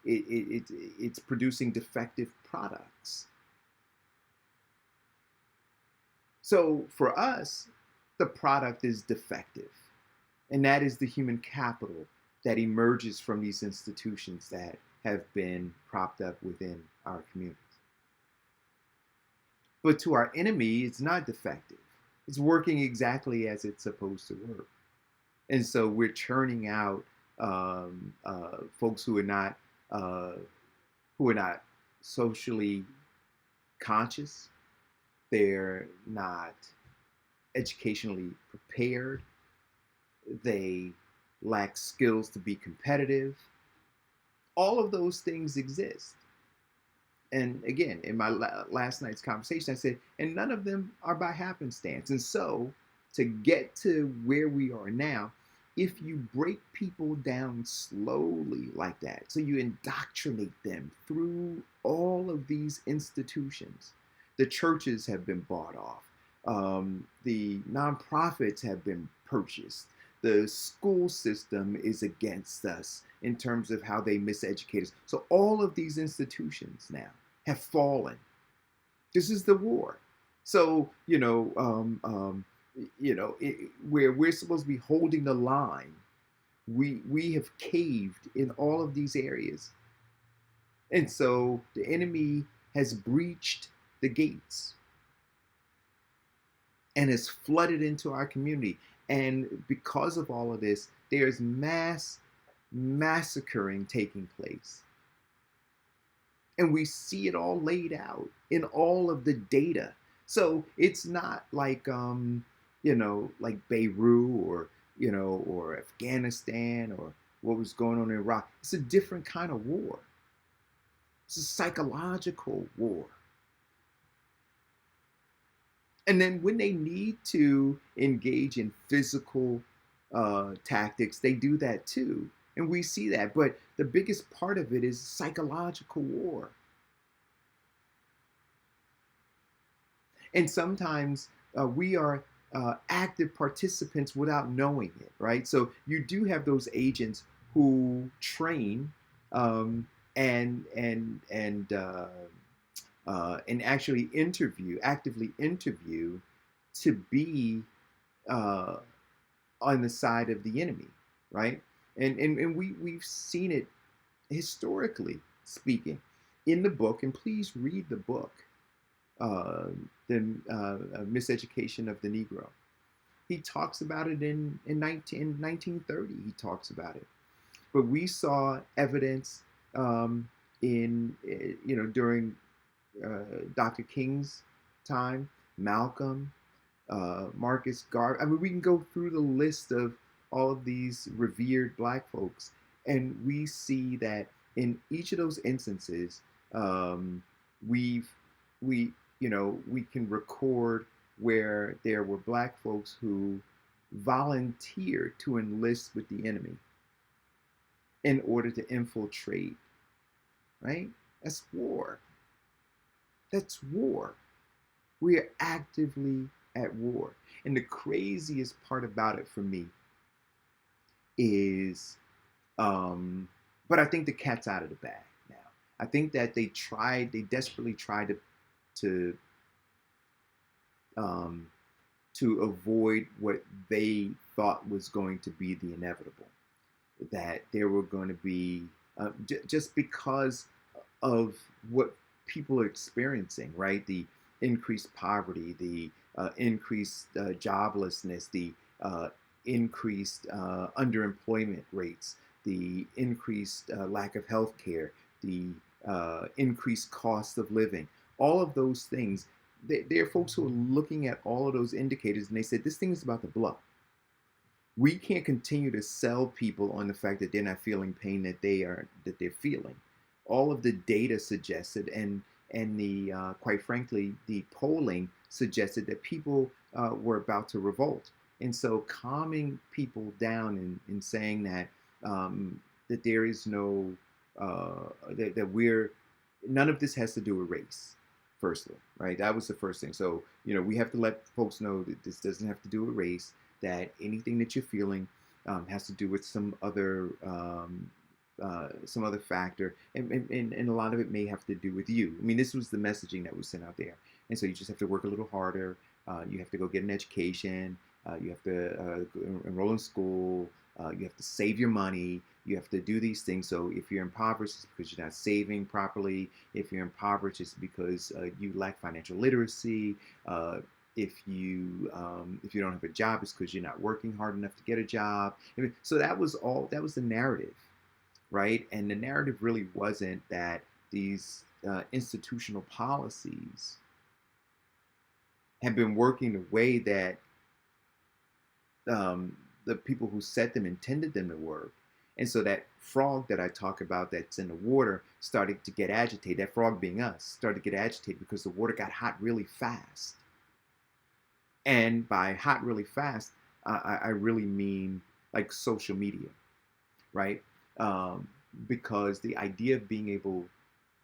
it's producing defective products. So for us, the product is defective, and that is the human capital that emerges from these institutions that have been propped up within our communities. But to our enemy, it's not defective. It's working exactly as it's supposed to work. And so we're churning out folks who are not socially conscious. They're not educationally prepared. They lack skills to be competitive. All of those things exist. And again, in my last night's conversation, I said, and none of them are by happenstance. And so to get to where we are now, if you break people down slowly like that, so you indoctrinate them through all of these institutions, the churches have been bought off, the nonprofits have been purchased, the school system is against us in terms of how they miseducate us. So all of these institutions now have fallen. This is the war. So, where we're supposed to be holding the line, we have caved in all of these areas. And so the enemy has breached the gates and has flooded into our community. And because of all of this, there's mass massacring taking place. And we see it all laid out in all of the data. So it's not like, like Beirut or Afghanistan or what was going on in Iraq. It's a different kind of war. It's a psychological war. And then when they need to engage in physical tactics, they do that too. And we see that. But the biggest part of it is psychological war. And sometimes we are active participants without knowing it, right? So you do have those agents who train and actually actively interview to be on the side of the enemy, right? And we've seen it historically speaking in the book. And please read the book, uh, the Miseducation of the Negro. He talks about it in 1930. He talks about it. But we saw evidence during Dr. King's time, Malcolm, Marcus Garvey. I mean, we can go through the list of all of these revered black folks, and we see that in each of those instances, um, we've we can record where there were black folks who volunteered to enlist with the enemy in order to infiltrate, right? That's war. That's war. We are actively at war. And the craziest part about it for me is, but I think the cat's out of the bag now. I think that they desperately tried to avoid what they thought was going to be the inevitable. That there were going to be, just because of what people are experiencing, right? The increased poverty, the increased joblessness, the increased underemployment rates, the increased lack of health care, the increased cost of living, all of those things. There are folks who are looking at all of those indicators and they said, this thing is about to blow. We can't continue to sell people on the fact that they're not feeling pain that they're feeling. All of the data suggested, and the quite frankly, the polling suggested that people were about to revolt. And so, calming people down and saying that that there is no that we're none of this has to do with race. Firstly, right? That was the first thing. So we have to let folks know that this doesn't have to do with race. That anything that you're feeling has to do with some other factor, and a lot of it may have to do with you. I mean, this was the messaging that was sent out there, and so you just have to work a little harder. You have to go get an education. You have to enroll in school. You have to save your money. You have to do these things. So if you're impoverished, it's because you're not saving properly. If you're impoverished, it's because you lack financial literacy. If you don't have a job, it's because you're not working hard enough to get a job. So that was the narrative, right? And the narrative really wasn't that these institutional policies have been working the way that the people who set them intended them to work. And so that frog that I talk about that's in the water started to get agitated, that frog being us, started to get agitated because the water got hot really fast. And by hot really fast, I really mean like social media, right? Because the idea of being able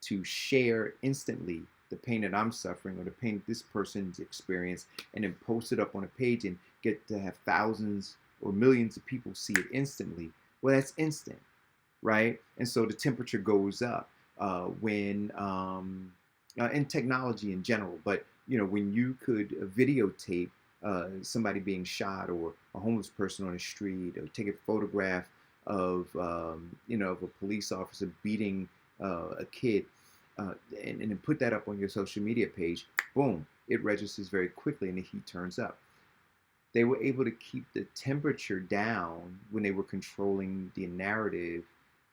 to share instantly the pain that I'm suffering or the pain this person's experienced and then post it up on a page and get to have thousands or millions of people see it instantly, well, that's instant, right? And so the temperature goes up when in technology in general, but when you could videotape somebody being shot or a homeless person on the street, or take a photograph of of a police officer beating a kid, and then put that up on your social media page, boom, it registers very quickly and the heat turns up. They were able to keep the temperature down when they were controlling the narrative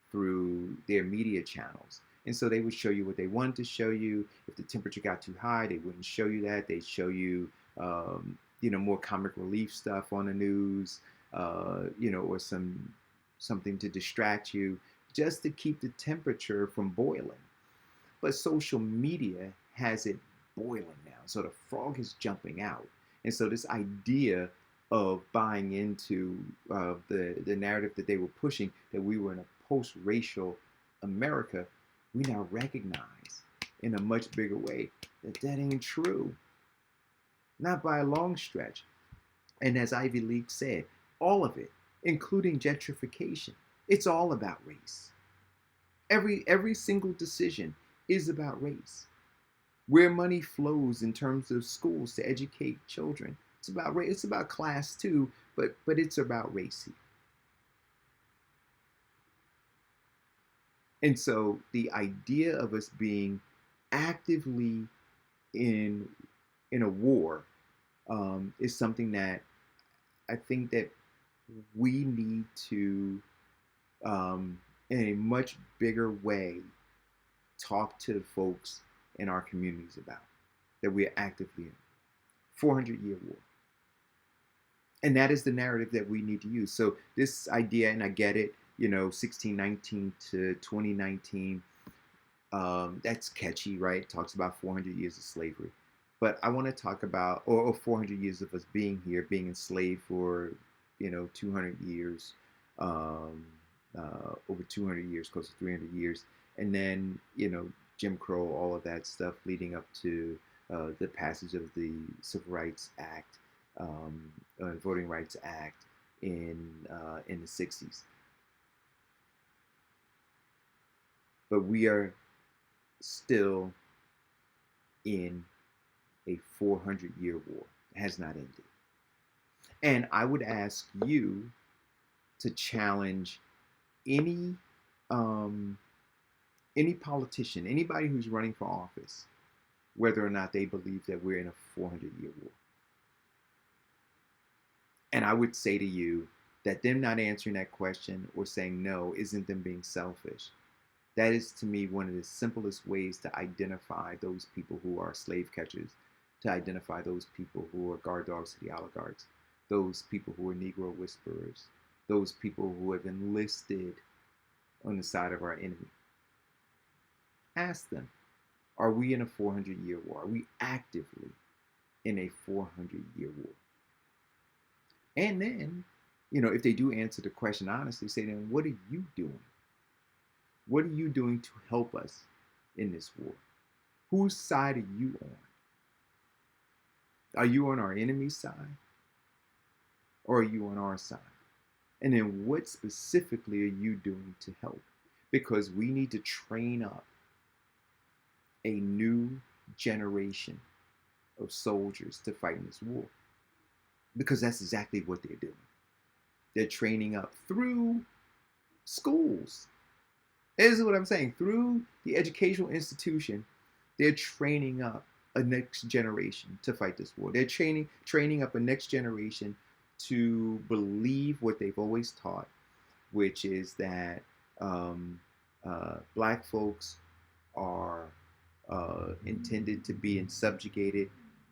through their media channels. And so they would show you what they wanted to show you. If the temperature got too high, they wouldn't show you that. They'd show you, more comic relief stuff on the news, or something to distract you, just to keep the temperature from boiling. But social media has it boiling now. So the frog is jumping out. And so this idea of buying into the narrative that they were pushing, that we were in a post-racial America, we now recognize in a much bigger way that ain't true. Not by a long stretch. And as Ivy League said, all of it, including gentrification, it's all about race. Every single decision is about race. Where money flows in terms of schools to educate children, it's about race. It's about class too, but it's about race here. And so the idea of us being actively in a war is something that I think that we need to, in a much bigger way, talk to the folks in our communities about that we are actively in. 400-year war. And that is the narrative that we need to use. So this idea, and I get it, 1619 to 2019, that's catchy, right? Talks about 400 years of slavery. But I want to talk about, or 400 years of us being here, being enslaved for, 200 years, over 200 years, close to 300 years. And then, Jim Crow, all of that stuff leading up to the passage of the Civil Rights Act, Voting Rights Act in the 60s. But we are still in a 400-year war. It has not ended. And I would ask you to challenge any politician, anybody who's running for office, whether or not they believe that we're in a 400-year war. And I would say to you that them not answering that question or saying no isn't them being selfish. That is, to me, one of the simplest ways to identify those people who are slave catchers, to identify those people who are guard dogs to the oligarchs, those people who are Negro whisperers, those people who have enlisted on the side of our enemy. Ask them, are we in a 400-year war? Are we actively in a 400-year war? And then, if they do answer the question honestly, say then, what are you doing? What are you doing to help us in this war? Whose side are you on? Are you on our enemy's side? Or are you on our side? And then what specifically are you doing to help? Because we need to train up a new generation of soldiers to fight in this war. Because that's exactly what they're doing. They're training up through schools. This is what I'm saying. Through the educational institution, they're training up a next generation to fight this war. They're training up a next generation to believe what they've always taught, which is that black folks are intended to be in subjugated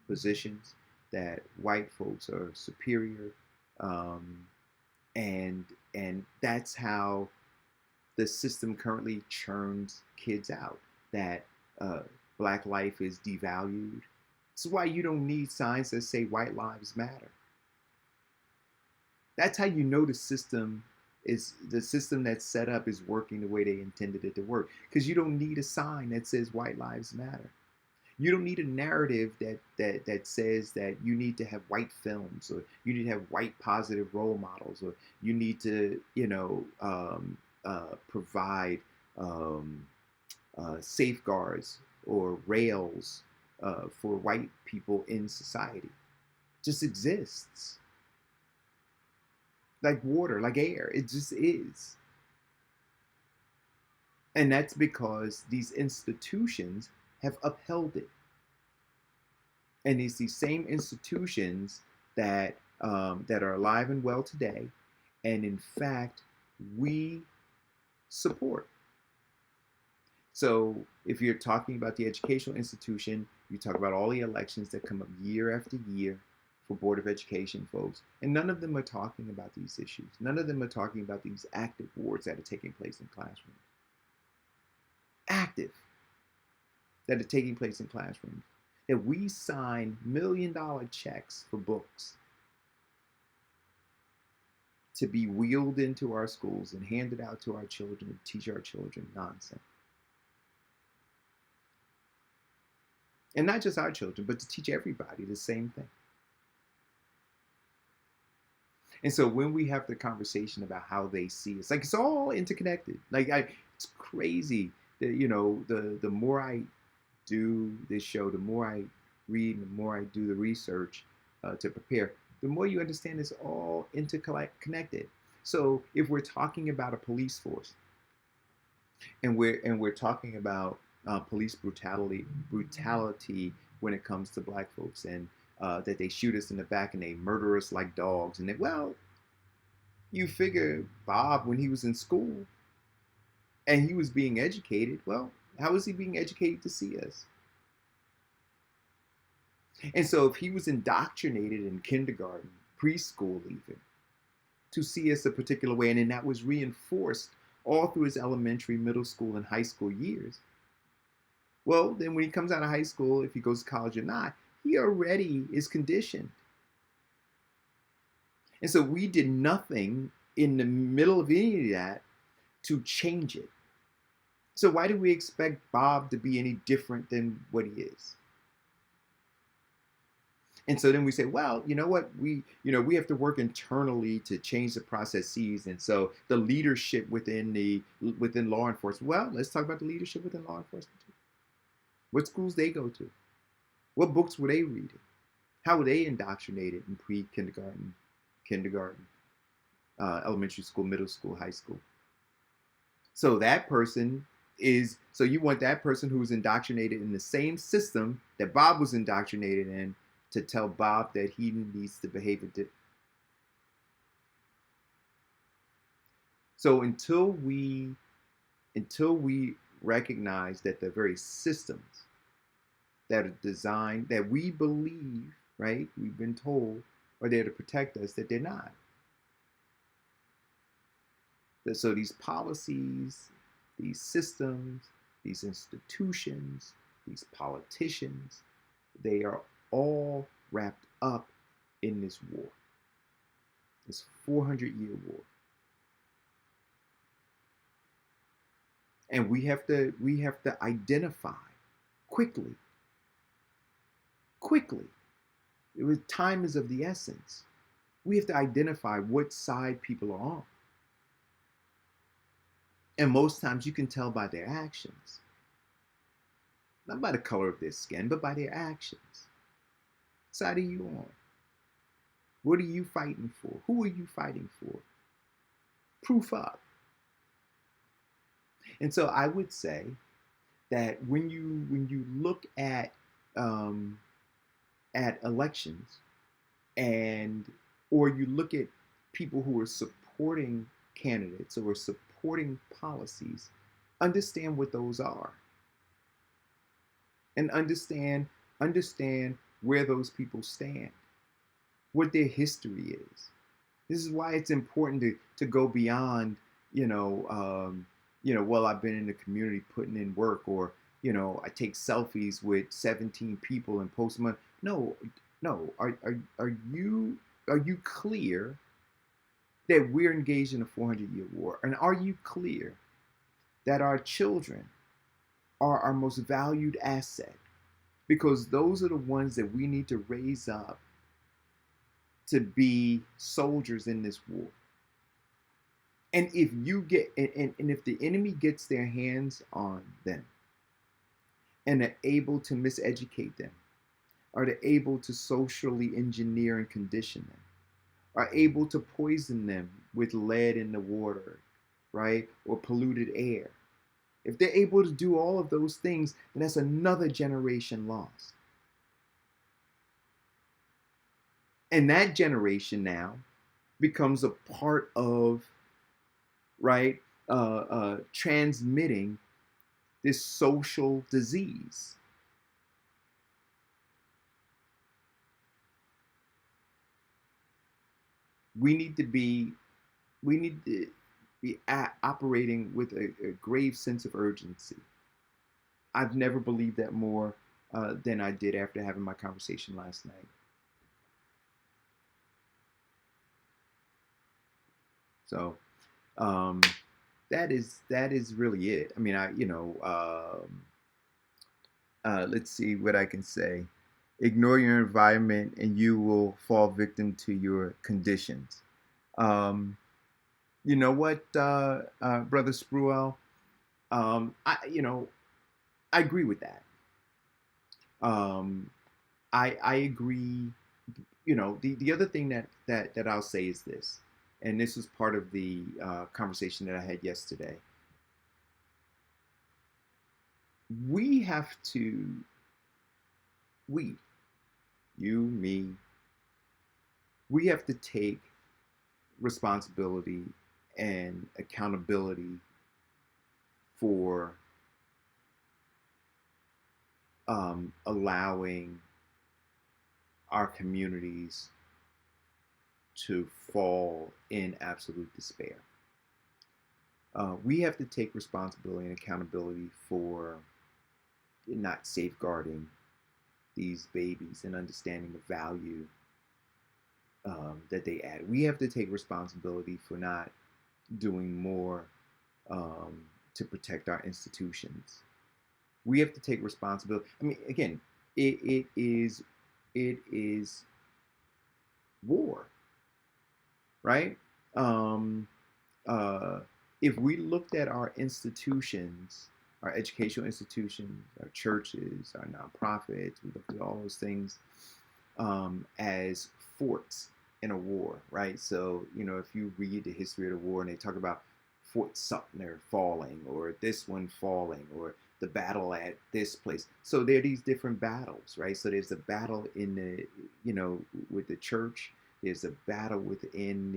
positions, that white folks are superior, and that's how the system currently churns kids out, that black life is devalued. This is why you don't need signs that say white lives matter. That's how you know the system that's set up is working the way they intended it to work. Because you don't need a sign that says white lives matter. You don't need a narrative that says that you need to have white films, or you need to have white positive role models, or you need to, provide safeguards or rails for white people in society. It just exists. Like water, like air. It just is. And that's because these institutions have upheld it. And it's these same institutions that are alive and well today, and in fact, we support. So if you're talking about the educational institution, you talk about all the elections that come up year after year for Board of Education folks, and none of them are talking about these issues. None of them are talking about these active wars that are taking place in classrooms. Active. That are taking place in classrooms. That we sign $1 million checks for books to be wheeled into our schools and handed out to our children and teach our children nonsense. And not just our children, but to teach everybody the same thing. And so when we have the conversation about how they see us, like it's all interconnected. It's crazy that, the more I do this show, the more I read, the more I do the research to prepare, the more you understand it's all interconnected. So if we're talking about a police force, And we're talking about police brutality when it comes to black folks, and that they shoot us in the back and they murder us like dogs. And well, you figure Bob, when he was in school and he was being educated, well, how was he being educated to see us? And so if he was indoctrinated in kindergarten, preschool even, to see us a particular way, and then that was reinforced all through his elementary, middle school, and high school years, well, then when he comes out of high school, if he goes to college or not, he already is conditioned. And so we did nothing in the middle of any of that to change it. So why do we expect Bob to be any different than what he is? And so then we say, well, you know what? We have to work internally to change the processes. And so the leadership within law enforcement. Well, let's talk about the leadership within law enforcement too. What schools they go to? What books were they reading? How were they indoctrinated in pre-kindergarten, kindergarten, elementary school, middle school, high school? So that person so you want that person who's indoctrinated in the same system that Bob was indoctrinated in to tell Bob that he needs to behave differently. So until we recognize that the very systems that are designed, that we believe, right, we've been told are there to protect us, that they're not. So these policies, these systems, these institutions, these politicians, they are all wrapped up in this war, this 400-year war. And we have to identify quickly. Time is of the essence. We have to identify what side people are on. And most times you can tell by their actions. Not by the color of their skin, but by their actions. What side are you on? What are you fighting for? Who are you fighting for? Proof up. And so I would say that when you look at elections, or you look at people who are supporting candidates or supporting policies, understand what those are, and understand where those people stand, what their history is. This is why it's important to go beyond, well, I've been in the community putting in work, or, I take selfies with 17 people and post them. No. Are you clear that we're engaged in a 400-year war? And are you clear that our children are our most valued asset? Because those are the ones that we need to raise up to be soldiers in this war. And if if the enemy gets their hands on them and are able to miseducate them, are they able to socially engineer and condition them, are able to poison them with lead in the water, right, or polluted air, if they're able to do all of those things, then that's another generation lost. And that generation now becomes a part of, right, transmitting this social disease. We need to be operating with a grave sense of urgency. I've never believed that more than I did after having my conversation last night. So that is really it. I mean, let's see what I can say. Ignore your environment and you will fall victim to your conditions. You know what, Brother Spruell? I agree with that. I agree. The other thing that I'll say is this, and this was part of the conversation that I had yesterday. we have to, we, you, me, we have to take responsibility and accountability for allowing our communities to fall in absolute despair. We have to take responsibility and accountability for not safeguarding these babies and understanding the value that they add. We have to take responsibility for not doing more to protect our institutions. We have to take responsibility. I mean, again, it is war, right? Um, if we looked at our institutions, our educational institutions, our churches, our nonprofits, we looked at all those things as forts in a war, right? So, if you read the history of the war and they talk about Fort Sumter falling or this one falling or the battle at this place. So there are these different battles, right? So there's a battle in the, with the church. There's a battle within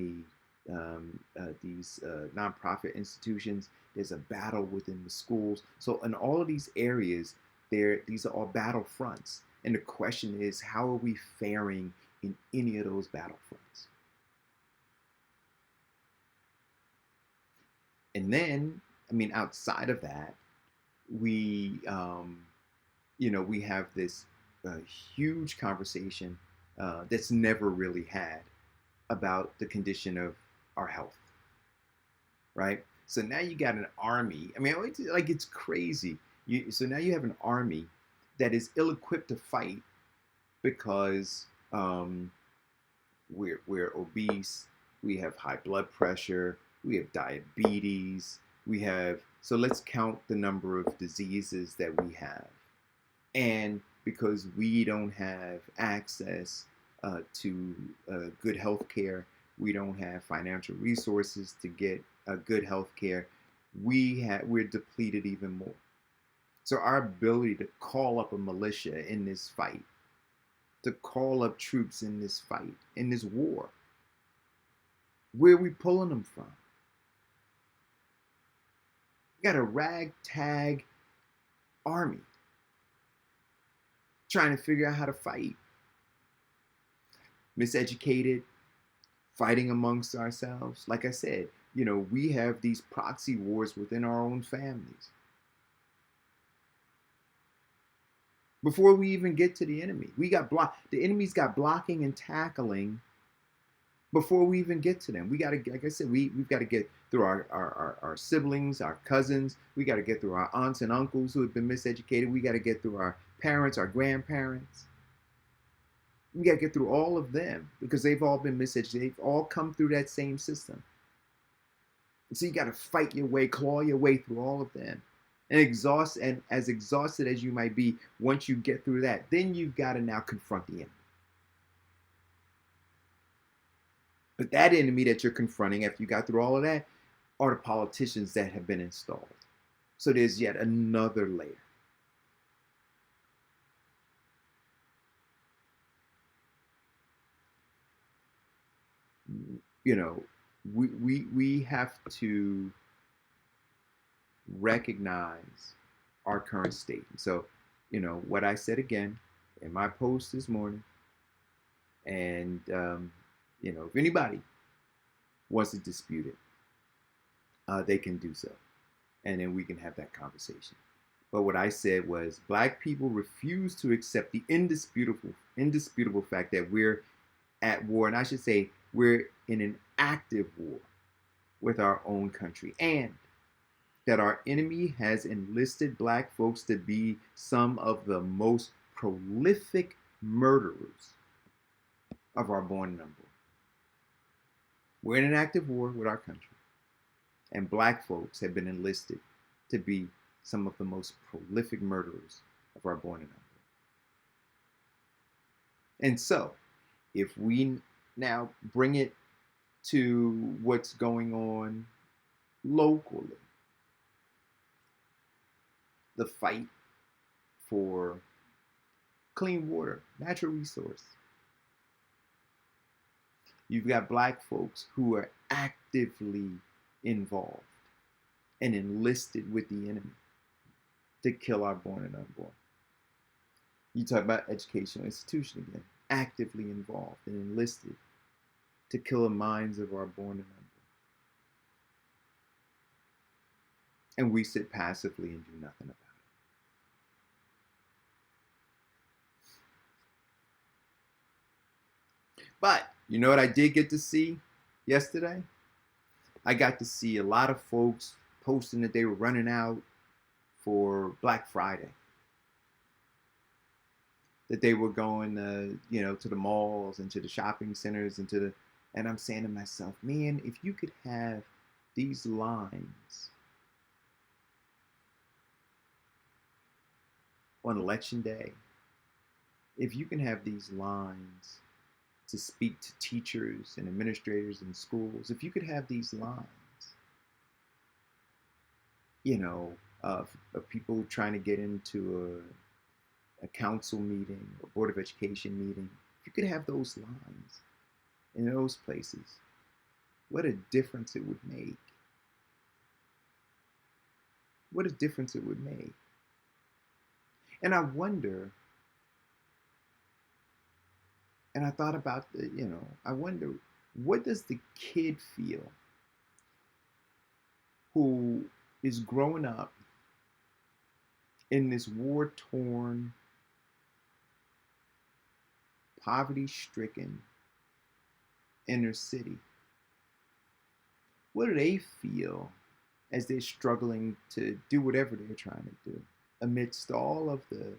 these nonprofit institutions. There's a battle within the schools. So in all of these areas, these are all battle fronts. And the question is, how are we faring in any of those battlefronts? And then, outside of that, we, we have this huge conversation that's never really had about the condition of our health, right? So now you got an army. It's crazy. So now you have an army that is ill-equipped to fight because we're obese, we have high blood pressure, we have diabetes, so let's count the number of diseases that we have. And because we don't have access to good health care, we don't have financial resources to get good health care, we're depleted even more. So our ability to call up a militia in this fight, to call up troops in this fight, in this war, where are we pulling them from? We got a ragtag army trying to figure out how to fight. Miseducated, fighting amongst ourselves. Like I said, we have these proxy wars within our own families. Before we even get to the enemy, the enemy's got blocking and tackling before we even get to them. We got to, like I said, we've got to get through our siblings, our cousins. We got to get through our aunts and uncles who have been miseducated. We got to get through our parents, our grandparents. We got to get through all of them because they've all been miseducated. They've all come through that same system. And so you got to fight your way, claw your way through all of them. And as exhausted as you might be, once you get through that, then you've got to now confront the enemy. But that enemy that you're confronting after you got through all of that are the politicians that have been installed. So there's yet another layer. We have to recognize our current state. So, what I said again in my post this morning, and if anybody wants to dispute it, they can do so, and then we can have that conversation. But what I said was, Black people refuse to accept the indisputable fact that we're at war, and I should say we're in an active war with our own country, and that our enemy has enlisted Black folks to be some of the most prolific murderers of our born and unborn. We're in an active war with our country, and Black folks have been enlisted to be some of the most prolific murderers of our born and unborn. And so, if we now bring it to what's going on locally, the fight for clean water, natural resource. You've got black folks who are actively involved and enlisted with the enemy to kill our born and unborn. You talk about educational institution again, actively involved and enlisted to kill the minds of our born and unborn. And we sit passively and do nothing about it. But you know what I did get to see yesterday? I got to see a lot of folks posting that they were running out for Black Friday. That they were going, to the malls and to the shopping centers and I'm saying to myself, man, if you could have these lines on election day, if you can have these lines to speak to teachers and administrators in schools, if you could have these lines, of people trying to get into a council meeting or board of education meeting, if you could have those lines in those places, what a difference it would make. What a difference it would make. And I wonder, and I thought about I wonder, what does the kid feel who is growing up in this war-torn, poverty-stricken inner city? What do they feel as they're struggling to do whatever they're trying to do amidst all of the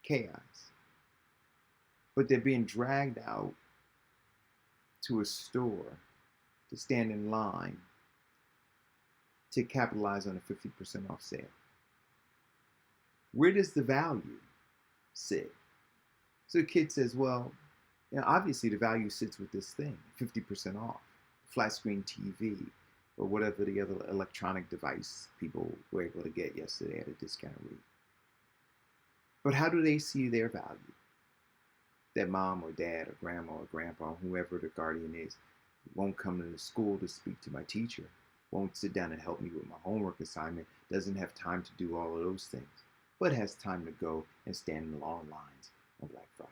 chaos? But they're being dragged out to a store to stand in line to capitalize on a 50% off sale. Where does the value sit? So the kid says, well, obviously the value sits with this thing, 50% off, flat screen TV, or whatever the other electronic device people were able to get yesterday at a discount rate. But how do they see their value? That mom or dad or grandma or grandpa, whoever the guardian is, won't come to the school to speak to my teacher, won't sit down and help me with my homework assignment, doesn't have time to do all of those things, but has time to go and stand in long lines on Black Friday.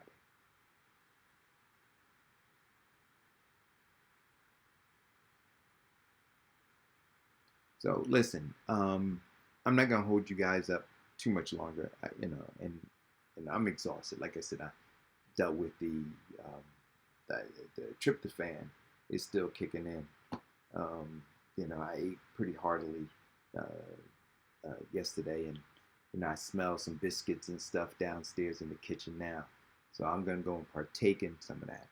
So listen, I'm not gonna hold you guys up too much longer, and I'm exhausted. Like I said, I dealt with the tryptophan is still kicking in. I ate pretty heartily yesterday, and I smell some biscuits and stuff downstairs in the kitchen now. So I'm gonna go and partake in some of that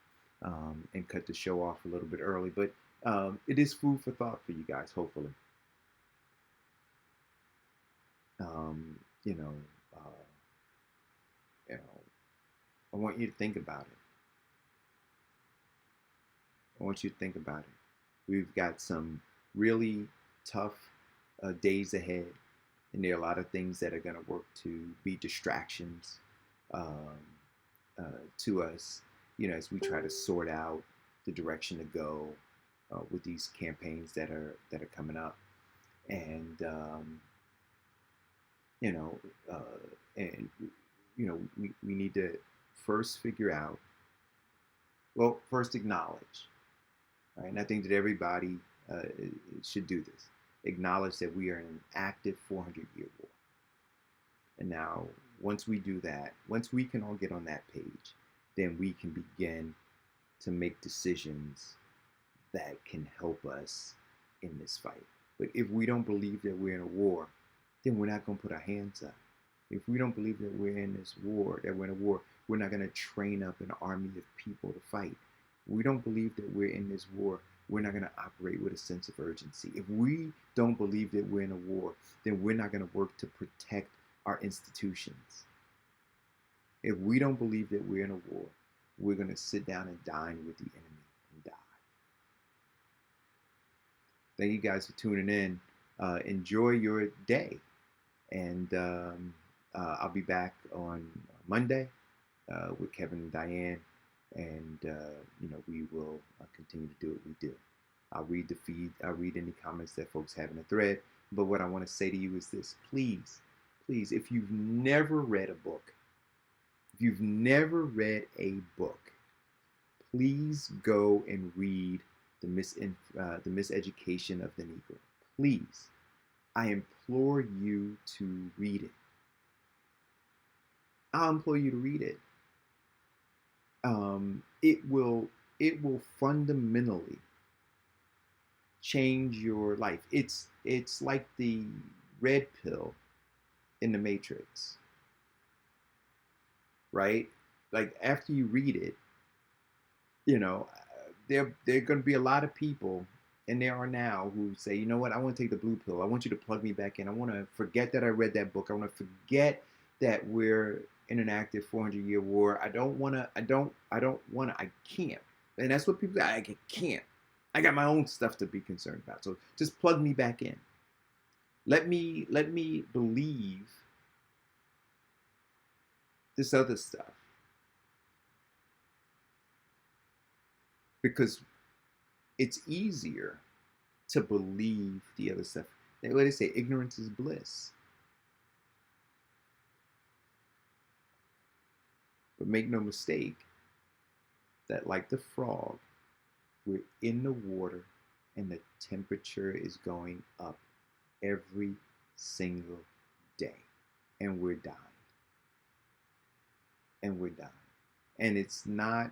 and cut the show off a little bit early. But it is food for thought for you guys, hopefully. I want you to think about it. I want you to think about it. We've got some really tough days ahead, and there are a lot of things that are going to work to be distractions to us, as we try to sort out the direction to go with these campaigns that are coming up, and we need to first figure out, first acknowledge, right? And I think that everybody should do this. Acknowledge that we are in an active 400-year war. And now, once we do that, once we can all get on that page, then we can begin to make decisions that can help us in this fight. But if we don't believe that we're in a war, then we're not going to put our hands up. If we don't believe that we're in this war, that we're in a war, we're not going to train up an army of people to fight. We don't believe that we're in this war, we're not going to operate with a sense of urgency. If we don't believe that we're in a war, then we're not going to work to protect our institutions. If we don't believe that we're in a war, we're going to sit down and dine with the enemy and die. Thank you guys for tuning in. Enjoy your day. And I'll be back on Monday with Kevin and Diane, and we will continue to do what we do. I'll read the feed. I'll read any comments that folks have in the thread. But what I want to say to you is this: please, please, if you've never read a book, please go and read the Miseducation of the Negro. Please, I implore you to read it. I'll implore you to read it. It will fundamentally change your life. It's like the red pill in the Matrix, right? Like after you read it, there are going to be a lot of people, and there are now, who say, you know what, I want to take the blue pill. I want you to plug me back in. I want to forget that I read that book. I want to forget that we're in an active 400-year war. I can't. And that's what people say. I can't. I got my own stuff to be concerned about. So just plug me back in. Let me believe this other stuff. Because it's easier to believe the other stuff. What they say, ignorance is bliss. But make no mistake that, like the frog, we're in the water and the temperature is going up every single day. And we're dying. And it's not,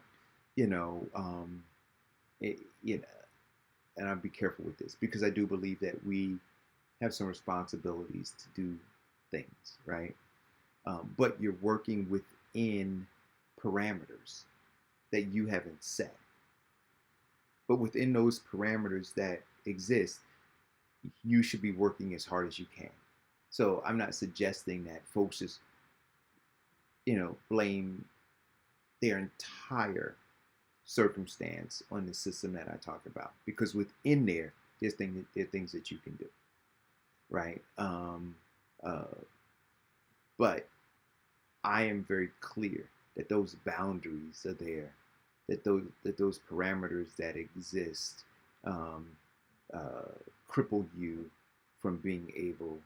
and I'll be careful with this, because I do believe that we have some responsibilities to do things, right? But you're working within parameters that you haven't set. But within those parameters that exist, you should be working as hard as you can. So I'm not suggesting that folks just, blame their entire circumstance on the system that I talk about, because within there are things that you can do, right? But I am very clear that those boundaries are there, that those parameters that exist cripple you from being able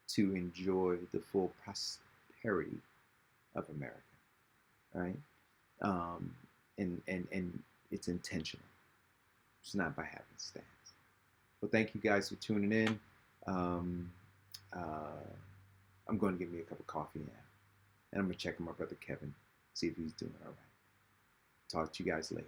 to enjoy the full prosperity of America, right? And it's intentional. It's not by happenstance. Well, thank you guys for tuning in. I'm going to get me a cup of coffee now, and I'm going to check on my brother Kevin, see if he's doing all right. Talk to you guys later.